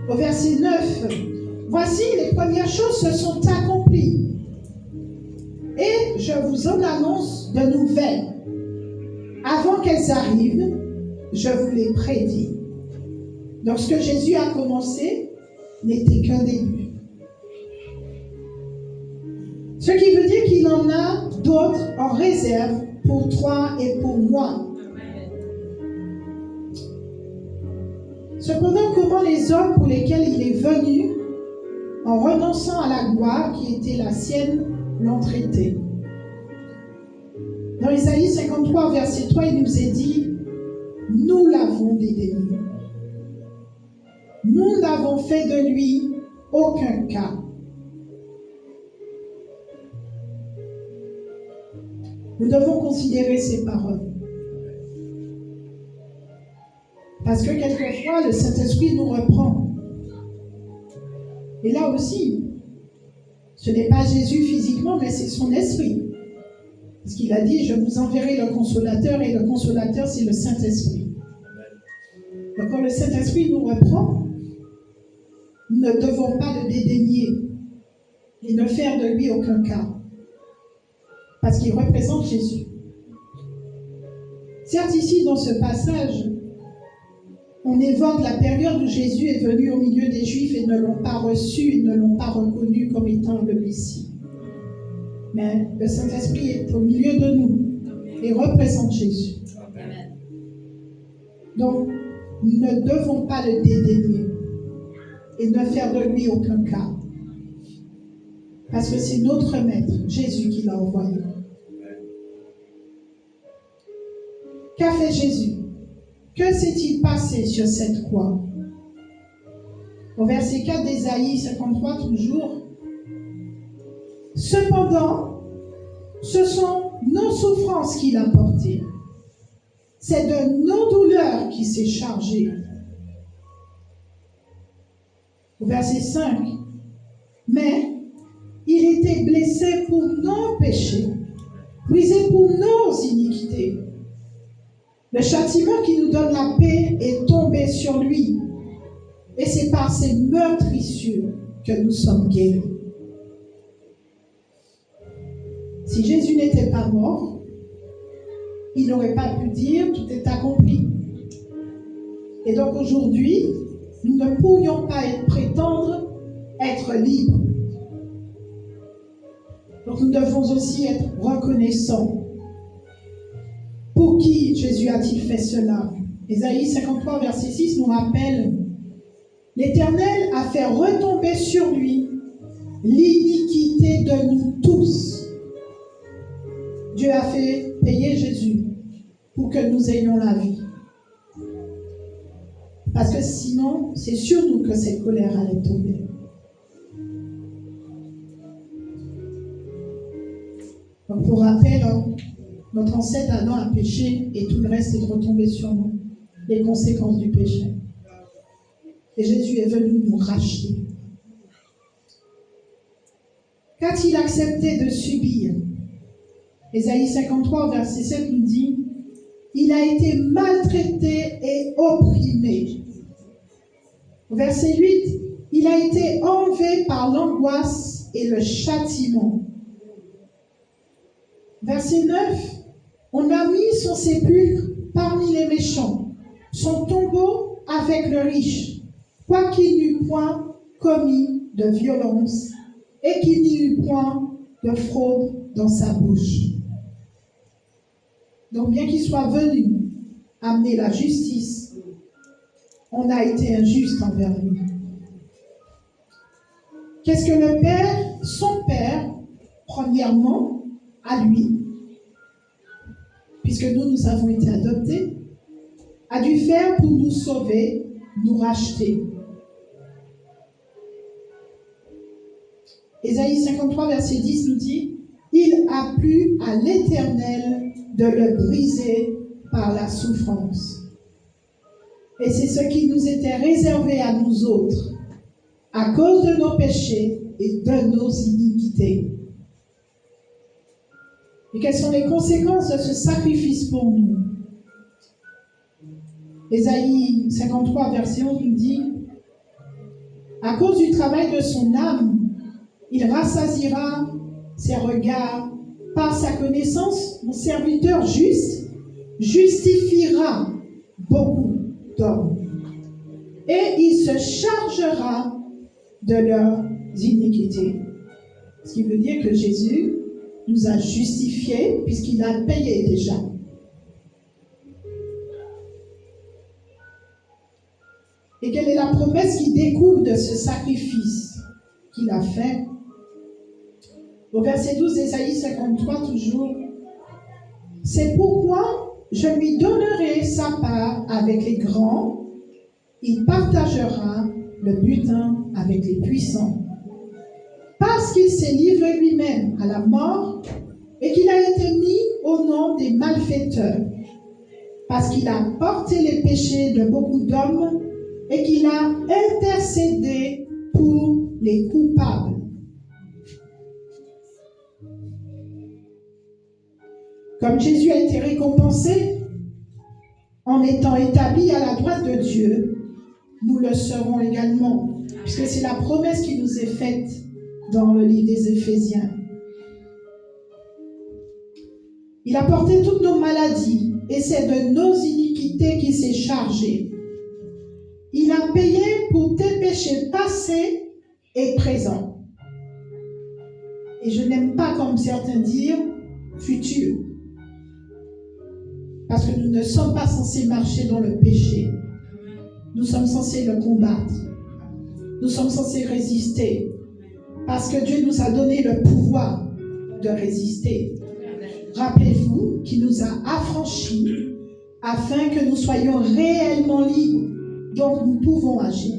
Au verset 9, voici les premières choses se sont accomplies. Et je vous en annonce de nouvelles. Avant qu'elles arrivent, je vous les prédis. Donc ce que Jésus a commencé n'était qu'un début. Ce qui veut dire qu'il en a d'autres en réserve pour toi et pour moi. Cependant, comment les hommes pour lesquels il est venu, en renonçant à la gloire qui était la sienne, l'ont traité? Dans Isaïe 53, verset 3, il nous est dit, « Nous l'avons dédaigné. Nous n'avons fait de lui aucun cas. » Nous devons considérer ces paroles. Parce que quelquefois, le Saint-Esprit nous reprend. Et là aussi, ce n'est pas Jésus physiquement, mais c'est son esprit. Parce qu'il a dit, je vous enverrai le Consolateur, et le Consolateur, c'est le Saint-Esprit. Donc quand le Saint-Esprit nous reprend, nous ne devons pas le dédaigner et ne faire de lui aucun cas. Parce qu'il représente Jésus. Certes, ici, dans ce passage, on évoque la période où Jésus est venu au milieu des Juifs et ne l'ont pas reçu, ils ne l'ont pas reconnu comme étant le Messie. Mais le Saint-Esprit est au milieu de nous et représente Jésus. Amen. Donc, nous ne devons pas le dédaigner et ne faire de lui aucun cas. Parce que c'est notre Maître, Jésus, qui l'a envoyé. Qu'a fait Jésus? Que s'est-il passé sur cette croix? Au verset 4 d'Ésaïe 53, toujours. Cependant, ce sont nos souffrances qu'il a portées. C'est de nos douleurs qu'il s'est chargé. Au verset 5. Mais il était blessé pour nos péchés, brisé pour nos iniquités. Le châtiment qui nous donne la paix est tombé sur lui. Et c'est par ses meurtrissures que nous sommes guéris. Si Jésus n'était pas mort, il n'aurait pas pu dire tout est accompli. Et donc aujourd'hui, nous ne pourrions pas prétendre être libres. Donc nous devons aussi être reconnaissants. Pour qui Jésus a-t-il fait cela? Ésaïe 53, verset 6 nous rappelle, l'Éternel a fait retomber sur lui l'iniquité de nous tous. Dieu a fait payer Jésus pour que nous ayons la vie. Parce que sinon, c'est sur nous que cette colère allait tomber. Donc pour rappel, notre ancêtre Adam a péché et tout le reste est retombé sur nous, les conséquences du péché. Et Jésus est venu nous racheter. Qu'a-t-il accepté de subir? Ésaïe 53, verset 7 nous dit, il a été maltraité et opprimé. Verset 8, il a été enlevé par l'angoisse et le châtiment. Verset 9, on a mis son sépulcre parmi les méchants, son tombeau avec le riche, quoiqu'il n'eût point commis de violence et qu'il n'y eût point de fraude dans sa bouche. Donc bien qu'il soit venu amener la justice, on a été injuste envers lui. Qu'est-ce que le Père, son Père, premièrement, à lui, puisque nous avons été adoptés, a dû faire pour nous sauver, nous racheter. Ésaïe 53, verset 10 nous dit, il a plu à l'Éternel de le briser par la souffrance. Et c'est ce qui nous était réservé à nous autres, à cause de nos péchés et de nos iniquités. Et quelles sont les conséquences de ce sacrifice pour nous? Ésaïe 53, verset 11 nous dit, à cause du travail de son âme, il rassasiera ses regards. Par sa connaissance, mon serviteur juste justifiera beaucoup d'hommes et il se chargera de leurs iniquités. Ce qui veut dire que Jésus nous a justifiés puisqu'il a payé déjà. Et quelle est la promesse qui découle de ce sacrifice qu'il a fait? Au verset 12 d'Ésaïe 53 toujours, « C'est pourquoi je lui donnerai sa part avec les grands, il partagera le butin avec les puissants. Parce qu'il s'est livré lui-même à la mort et qu'il a été mis au nom des malfaiteurs, parce qu'il a porté les péchés de beaucoup d'hommes et qu'il a intercédé pour les coupables. » Comme Jésus a été récompensé en étant établi à la droite de Dieu, nous le serons également, puisque c'est la promesse qui nous est faite dans le livre des Éphésiens. Il a porté toutes nos maladies et c'est de nos iniquités qu'il s'est chargé. Il a payé pour tes péchés passés et présents. Et je n'aime pas, comme certains dire, futur. Parce que nous ne sommes pas censés marcher dans le péché. Nous sommes censés le combattre. Nous sommes censés résister. Parce que Dieu nous a donné le pouvoir de résister. Rappelez-vous qu'il nous a affranchis afin que nous soyons réellement libres. Donc nous pouvons agir.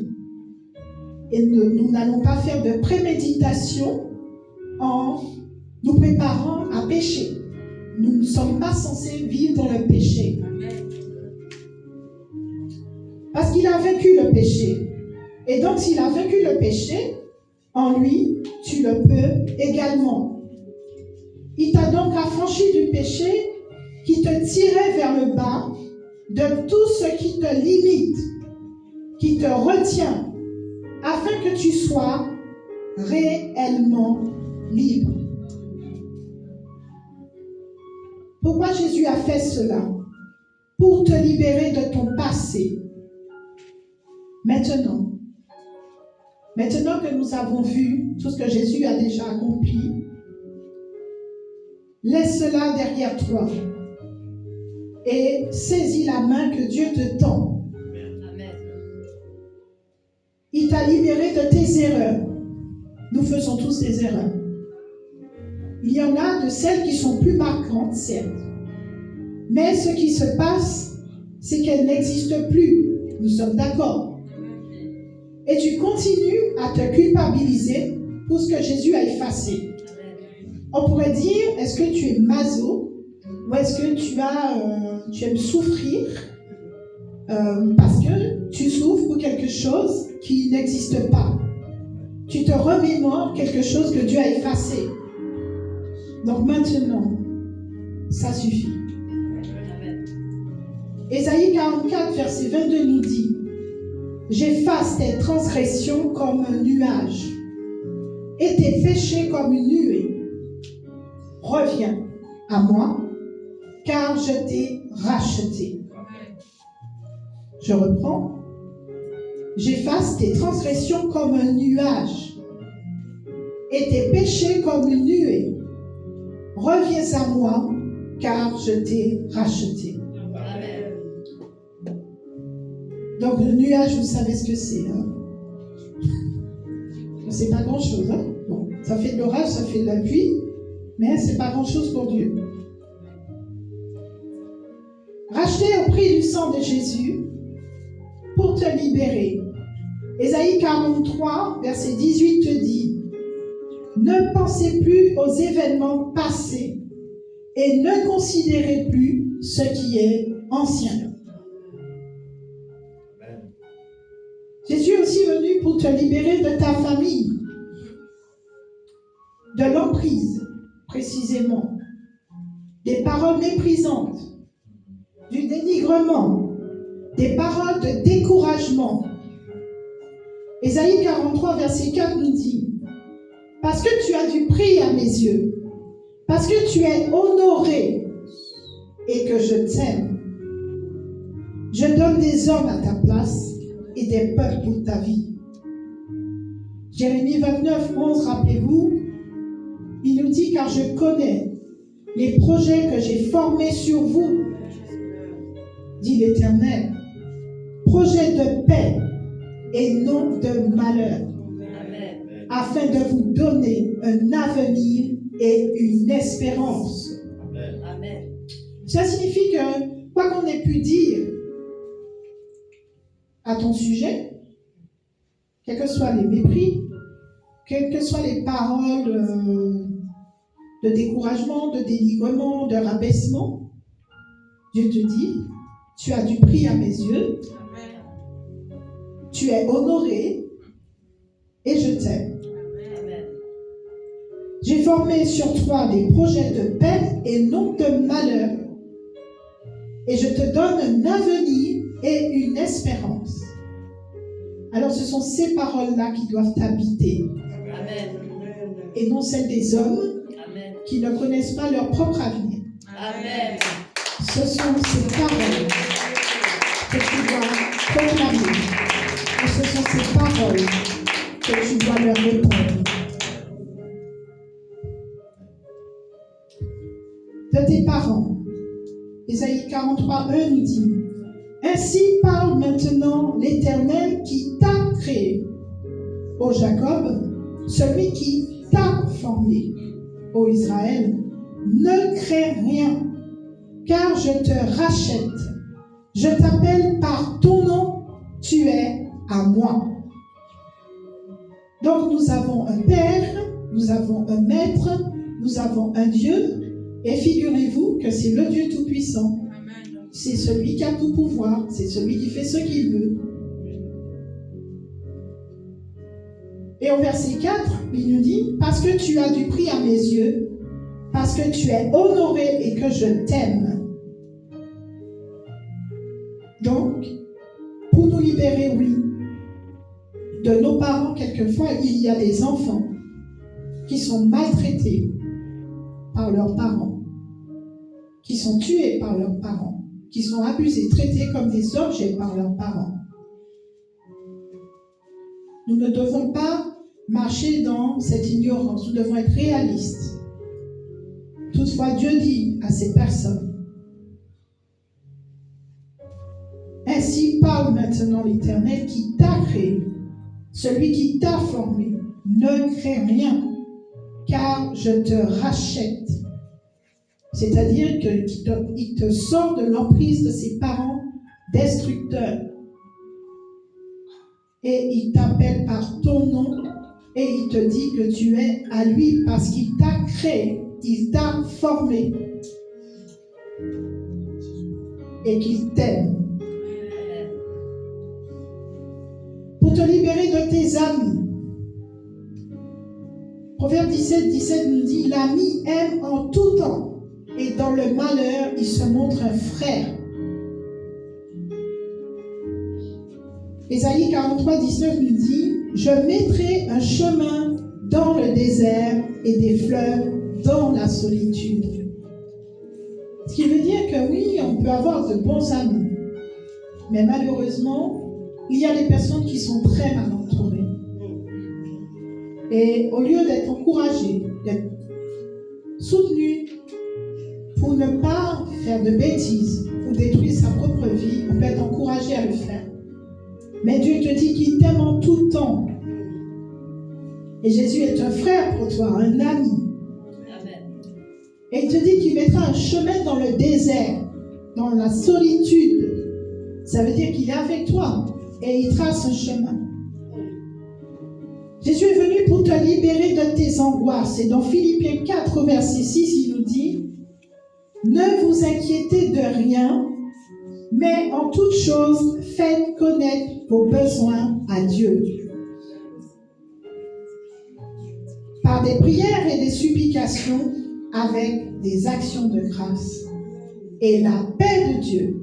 Et nous n'allons pas faire de préméditation en nous préparant à pécher. Nous ne sommes pas censés vivre dans le péché. Parce qu'il a vaincu le péché. Et donc s'il a vaincu le péché, en lui, tu le peux également. Il t'a donc affranchi du péché qui te tirait vers le bas, de tout ce qui te limite, qui te retient, afin que tu sois réellement libre. Pourquoi Jésus a fait cela? Pour te libérer de ton passé. Maintenant que nous avons vu tout ce que Jésus a déjà accompli, laisse cela derrière toi et saisis la main que Dieu te tend. Amen. Il t'a libéré de tes erreurs. Nous faisons tous des erreurs. Il y en a de celles qui sont plus marquantes, certes. Mais ce qui se passe, c'est qu'elles n'existent plus. Nous sommes d'accord. Et tu continues à te culpabiliser pour ce que Jésus a effacé. On pourrait dire, est-ce que tu es maso ou est-ce que tu aimes souffrir parce que tu souffres pour quelque chose qui n'existe pas. Tu te remémores quelque chose que Dieu a effacé. Donc maintenant, ça suffit. Ésaïe 44, verset 22 nous dit, « J'efface tes transgressions comme un nuage et tes péchés comme une nuée. Reviens à moi, car je t'ai racheté. » Je reprends. « J'efface tes transgressions comme un nuage et tes péchés comme une nuée. Reviens à moi, car je t'ai racheté. » Donc le nuage, vous savez ce que c'est. Hein? C'est pas grand-chose. Hein? Bon, ça fait de l'orage, ça fait de la pluie, mais c'est pas grand-chose pour Dieu. Racheté au prix du sang de Jésus pour te libérer. Ésaïe 43, verset 18 te dit, « Ne pensez plus aux événements passés et ne considérez plus ce qui est ancien. » Jésus est aussi venu pour te libérer de ta famille, de l'emprise, précisément, des paroles méprisantes, du dénigrement, des paroles de découragement. Ésaïe 43, verset 4 nous dit, « Parce que tu as du prix à mes yeux, parce que tu es honoré et que je t'aime, je donne des hommes à ta place et des peuples pour ta vie. Jérémie 29, 11, rappelez-vous, il nous dit, car je connais les projets que j'ai formés sur vous, dit l'Éternel, projets de paix et non de malheur, afin de vous donner un avenir et une espérance. Amen. Ça signifie que, quoi qu'on ait pu dire à ton sujet, quels que soient les mépris, quelles que soient les paroles de découragement, de dénigrement, de rabaissement, Dieu te dit, tu as du prix à mes yeux, tu es honoré et je t'aime. J'ai formé sur toi des projets de paix et non de malheur. Et je te donne un avenir et une espérance. Alors ce sont ces paroles-là qui doivent t'habiter. Amen. Et non celles des hommes Amen. qui ne connaissent pas leur propre avenir. Amen. Ce sont ces paroles que tu dois proclamer. Et ce sont ces paroles que tu dois leur répondre. De tes parents. Ésaïe 43, 1 nous dit, ainsi parle maintenant l'Éternel qui t'a créé, ô Jacob, celui qui t'a formé, ô Israël, ne crains rien, car je te rachète. Je t'appelle par ton nom, tu es à moi. Donc nous avons un Père, nous avons un Maître, nous avons un Dieu, et figurez-vous que c'est le Dieu Tout-Puissant. C'est celui qui a tout pouvoir, c'est celui qui fait ce qu'il veut. Et au verset 4, il nous dit, parce que tu as du prix à mes yeux, parce que tu es honoré et que je t'aime. Donc, pour nous libérer, oui, de nos parents, quelquefois, il y a des enfants qui sont maltraités par leurs parents, qui sont tués par leurs parents, qui sont abusés, traités comme des objets par leurs parents. Nous ne devons pas marcher dans cette ignorance, nous devons être réalistes. Toutefois, Dieu dit à ces personnes, ainsi parle maintenant l'Éternel qui t'a créé, celui qui t'a formé, ne crains rien, car je te rachète. C'est-à-dire qu'il te sort de l'emprise de ses parents destructeurs. Et il t'appelle par ton nom et il te dit que tu es à lui parce qu'il t'a créé, il t'a formé et qu'il t'aime. Pour te libérer de tes amis. Proverbe 17 nous dit, l'ami aime en tout temps. Et dans le malheur, il se montre un frère. Ésaïe 43, 19 nous dit, je mettrai un chemin dans le désert et des fleuves dans la solitude. Ce qui veut dire que oui, on peut avoir de bons amis. Mais malheureusement, il y a des personnes qui sont très mal entourées. Et au lieu d'être encouragées, d'être soutenues, pour ne pas faire de bêtises ou détruire sa propre vie, on peut être encouragé à le faire. Mais Dieu te dit qu'il t'aime en tout temps. Et Jésus est un frère pour toi, un ami. Amen. Et il te dit qu'il mettra un chemin dans le désert, dans la solitude. Ça veut dire qu'il est avec toi et il trace un chemin. Jésus est venu pour te libérer de tes angoisses. Et dans Philippiens 4, verset 6, il nous dit, ne vous inquiétez de rien, mais en toute chose, faites connaître vos besoins à Dieu. Par des prières et des supplications, avec des actions de grâce. Et la paix de Dieu,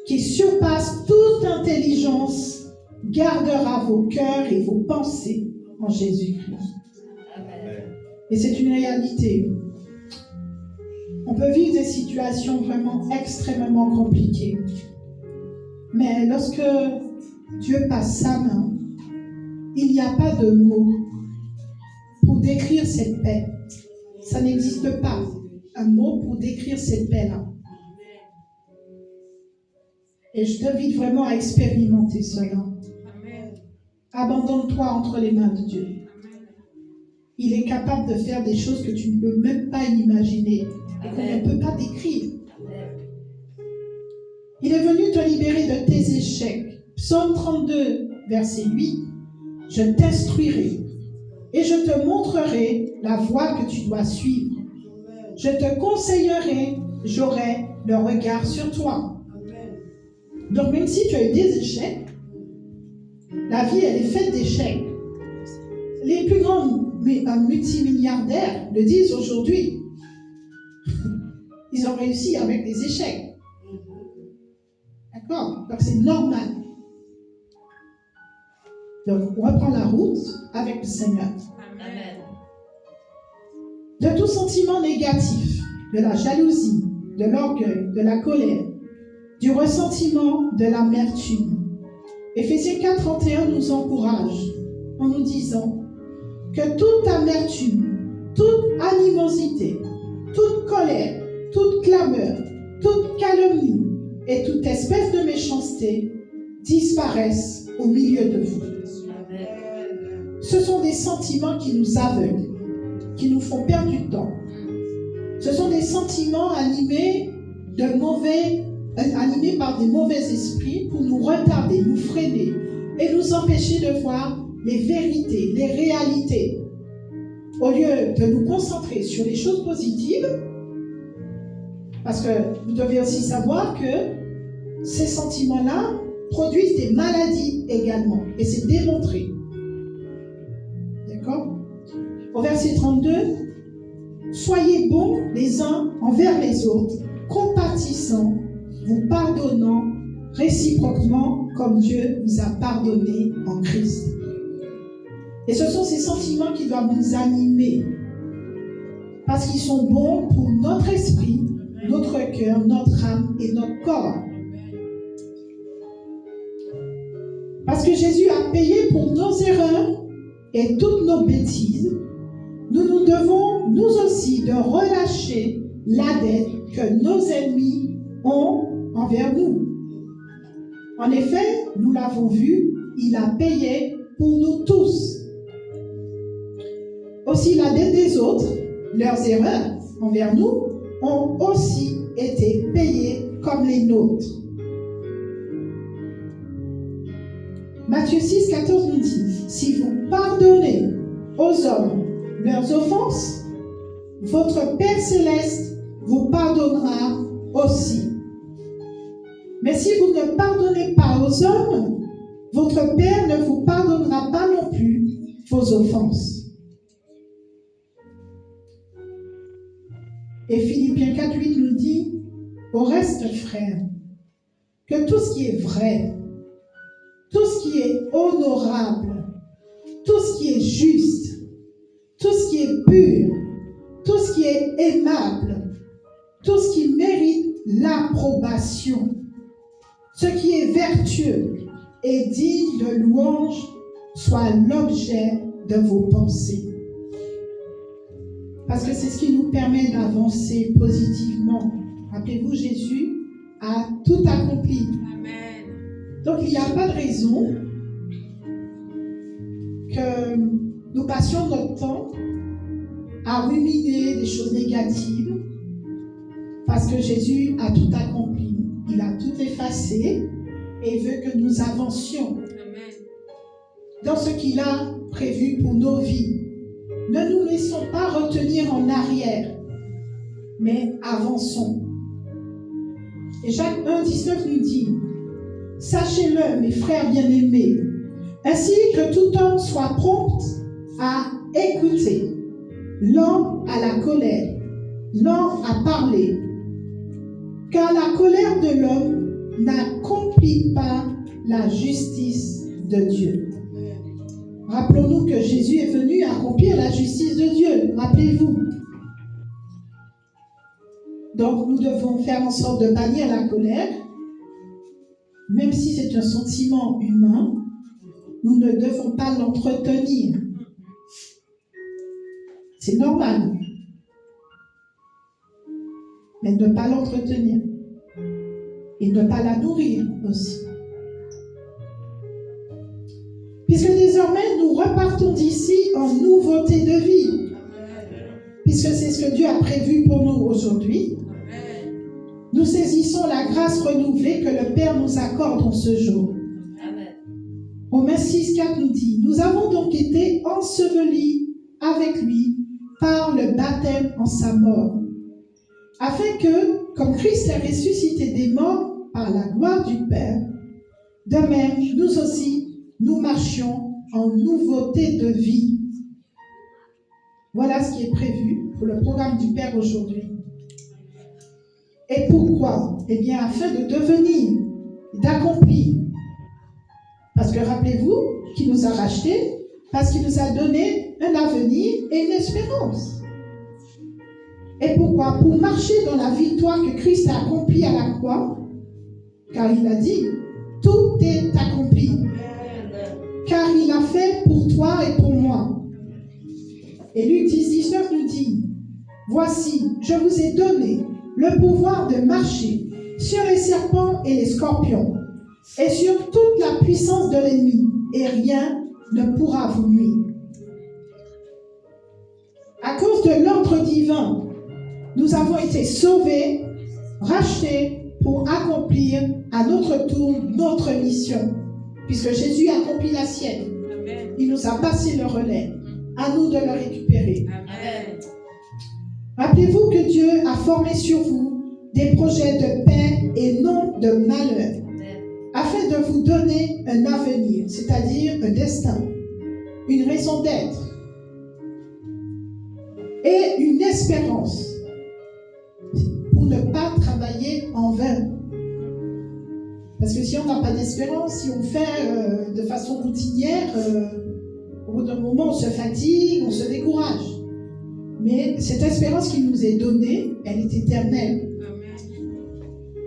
qui surpasse toute intelligence, gardera vos cœurs et vos pensées en Jésus-Christ. Et c'est une réalité. On peut vivre des situations vraiment extrêmement compliquées. Mais lorsque Dieu passe sa main. Il n'y a pas de mots pour décrire cette paix. Ça n'existe pas, un mot pour décrire cette paix-là. Et je t'invite vraiment à expérimenter cela. Abandonne-toi entre les mains de Dieu. Il est capable de faire des choses que tu ne peux même pas imaginer et qu'on ne peut pas décrire. Il est venu te libérer de tes échecs. Psaume 32, verset 8. Je t'instruirai et je te montrerai la voie que tu dois suivre. Je te conseillerai, j'aurai le regard sur toi. Donc même si tu as eu des échecs, la vie elle est faite d'échecs. Les plus grands multimilliardaires le disent aujourd'hui. Ils ont réussi avec des échecs. D'accord? Donc c'est normal. Donc on reprend la route avec le Seigneur. Amen. De tout sentiment négatif, de la jalousie, de l'orgueil, de la colère, du ressentiment, de l'amertume. Éphésiens 4:31 nous encourage en nous disant que toute amertume, toute animosité, toute colère, toute clameur, toute calomnie et toute espèce de méchanceté disparaissent au milieu de vous. Amen. Ce sont des sentiments qui nous aveuglent, qui nous font perdre du temps. Ce sont des sentiments animés par des mauvais esprits pour nous retarder, nous freiner et nous empêcher de voir les vérités, les réalités. Au lieu de nous concentrer sur les choses positives, parce que vous devez aussi savoir que ces sentiments-là produisent des maladies également, et c'est démontré. D'accord? Au verset 32, soyez bons les uns envers les autres, compatissants, vous pardonnant réciproquement comme Dieu vous a pardonné en Christ. Et ce sont ces sentiments qui doivent nous animer, parce qu'ils sont bons pour notre esprit, notre cœur, notre âme et notre corps. Parce que Jésus a payé pour nos erreurs et toutes nos bêtises, nous devons, nous aussi, de relâcher la dette que nos ennemis ont envers nous. En effet, nous l'avons vu, il a payé pour nous tous. Aussi, la dette des autres, leurs erreurs envers nous, ont aussi été payées comme les nôtres. Matthieu 6,14 nous dit, si vous pardonnez aux hommes leurs offenses, votre Père Céleste vous pardonnera aussi. Mais si vous ne pardonnez pas aux hommes, votre Père ne vous pardonnera pas non plus vos offenses. Et Philippiens 4,8 nous dit, au reste, frères, que tout ce qui est vrai, tout ce qui est honorable, tout ce qui est juste, tout ce qui est pur, tout ce qui est aimable, tout ce qui mérite l'approbation, ce qui est vertueux et digne de louange, soit l'objet de vos pensées. Parce que c'est ce qui nous permet d'avancer positivement. Rappelez-vous, Jésus a tout accompli. Amen. Donc, il n'y a pas de raison que nous passions notre temps à ruminer des choses négatives parce que Jésus a tout accompli. Il a tout effacé et veut que nous avancions dans ce qu'il a prévu pour nos vies. Ne nous laissons pas retenir en arrière, mais avançons. Et Jacques 1,19 nous dit, sachez-le, mes frères bien-aimés, ainsi que tout homme soit prompt à écouter, lent à la colère, lent à parler, car la colère de l'homme n'accomplit pas la justice de Dieu. Rappelons-nous que Jésus est venu accomplir la justice de Dieu. Rappelez-vous. Donc, nous devons faire en sorte de bannir la colère même si c'est un sentiment humain, nous ne devons pas l'entretenir. C'est normal. Mais ne pas l'entretenir. Et ne pas la nourrir aussi. Puisque désormais, nous repartons d'ici en nouveauté de vie. Puisque c'est ce que Dieu a prévu pour nous aujourd'hui. Nous saisissons la grâce renouvelée que le Père nous accorde en ce jour. Romains 6,4 nous dit: nous avons donc été ensevelis avec lui par le baptême en sa mort, afin que, comme Christ est ressuscité des morts par la gloire du Père, de même, nous aussi, nous marchions en nouveauté de vie. Voilà ce qui est prévu pour le programme du Père aujourd'hui. Et pourquoi? Eh bien, afin de devenir, d'accomplir. Parce que rappelez-vous qu'il nous a rachetés, parce qu'il nous a donné un avenir et une espérance. Et pourquoi? Pour marcher dans la victoire que Christ a accomplie à la croix, car il a dit, tout est accompli. Car il a fait pour toi et pour moi. Et Luc 10,19 nous dit, voici, je vous ai donné le pouvoir de marcher sur les serpents et les scorpions, et sur toute la puissance de l'ennemi, et rien ne pourra vous nuire. À cause de l'ordre divin, nous avons été sauvés, rachetés pour accomplir à notre tour notre mission, puisque Jésus a accompli la sienne. Amen. Il nous a passé le relais, à nous de le récupérer. Amen. Rappelez-vous que Dieu a formé sur vous des projets de paix et non de malheur, afin de vous donner un avenir, c'est-à-dire un destin, une raison d'être et une espérance pour ne pas travailler en vain. Parce que si on n'a pas d'espérance, si on fait de façon routinière, au bout d'un moment on se fatigue, on se décourage. Mais cette espérance qui nous est donnée, elle est éternelle.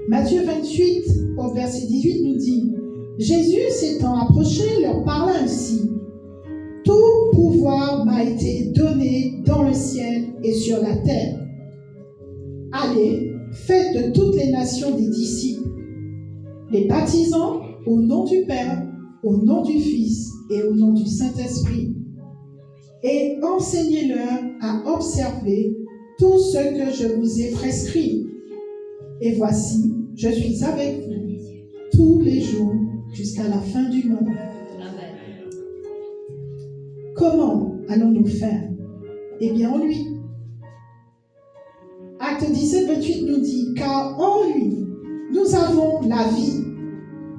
Matthieu 28, au verset 18, nous dit, Jésus s'étant approché, leur parla ainsi. Tout pouvoir m'a été donné dans le ciel et sur la terre. Allez, faites de toutes les nations des disciples, les baptisant au nom du Père, au nom du Fils et au nom du Saint-Esprit, et enseignez-leur à observer tout ce que je vous ai prescrit. Et voici, je suis avec vous tous les jours jusqu'à la fin du monde. Amen. Comment allons-nous faire? Eh bien, en lui. Acte 17, 28 nous dit, car en lui, nous avons la vie,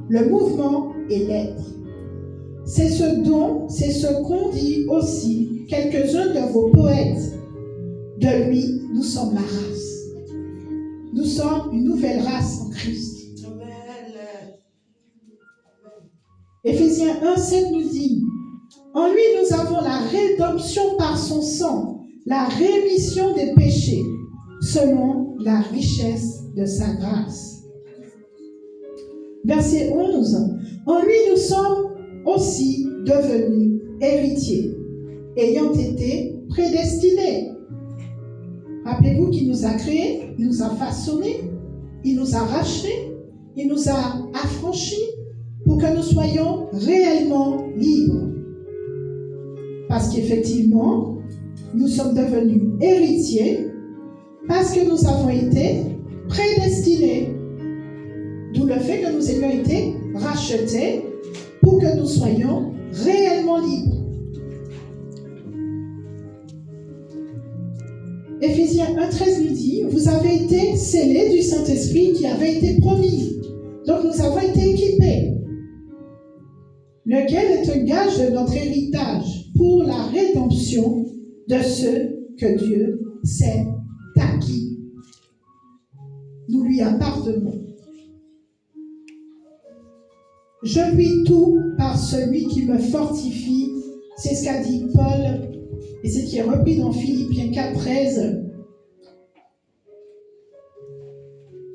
le mouvement et l'être. C'est ce qu'ont dit aussi quelques-uns de vos poètes. De lui, nous sommes la race. Nous sommes une nouvelle race en Christ. Éphésiens 1, 7 nous dit, en lui nous avons la rédemption par son sang, la rémission des péchés, selon la richesse de sa grâce. Verset 11, en lui nous sommes aussi devenus héritiers, ayant été prédestinés. Rappelez-vous qu'il nous a créés, il nous a façonnés, il nous a rachetés, il nous a affranchis pour que nous soyons réellement libres. Parce qu'effectivement, nous sommes devenus héritiers parce que nous avons été prédestinés. D'où le fait que nous ayons été rachetés pour que nous soyons réellement libres. Éphésiens 1,13 nous dit, vous avez été scellés du Saint-Esprit qui avait été promis. Donc nous avons été équipés, lequel est un gage de notre héritage pour la rédemption de ceux que Dieu s'est acquis. Nous lui appartenons. Je puis tout par celui qui me fortifie. C'est ce qu'a dit Paul et c'est ce qui est repris dans Philippiens 4,13.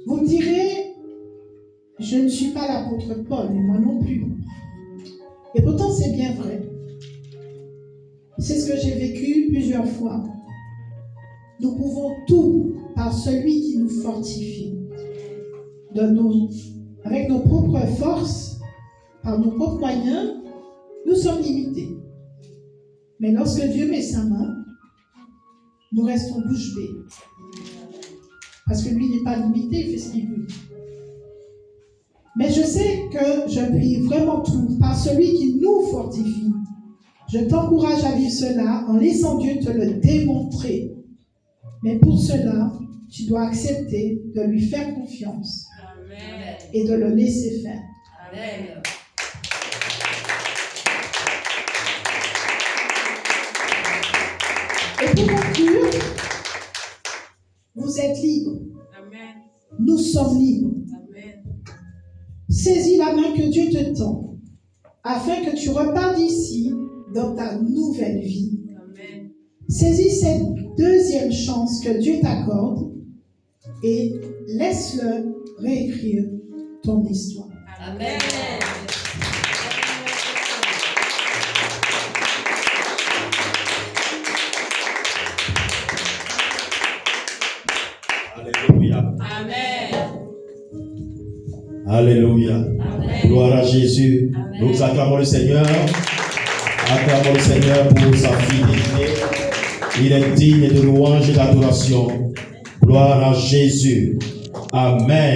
Vous me direz, je ne suis pas l'apôtre Paul, et moi non plus. Et pourtant, c'est bien vrai. C'est ce que j'ai vécu plusieurs fois. Nous pouvons tout par celui qui nous fortifie. Avec nos propres forces, par nos propres moyens, nous sommes limités. Mais lorsque Dieu met sa main, nous restons bouche bée. Parce que lui n'est pas limité, il fait ce qu'il veut. Mais je sais que je puis vraiment tout par celui qui nous fortifie. Je t'encourage à vivre cela en laissant Dieu te le démontrer. Mais pour cela, tu dois accepter de lui faire confiance. Amen. Et de le laisser faire. Amen. Et pour conclure, vous êtes libres. Amen. Nous sommes libres. Amen. Saisis la main que Dieu te tend, afin que tu repartes d'ici dans ta nouvelle vie. Amen. Saisis cette deuxième chance que Dieu t'accorde et laisse-le réécrire ton histoire. Amen. Alléluia. Amen. Alléluia. Amen. Gloire à Jésus. Amen. Nous acclamons le Seigneur. Acclamons le Seigneur pour sa fidélité. Il est digne de louange et d'adoration. Gloire à Jésus. Amen.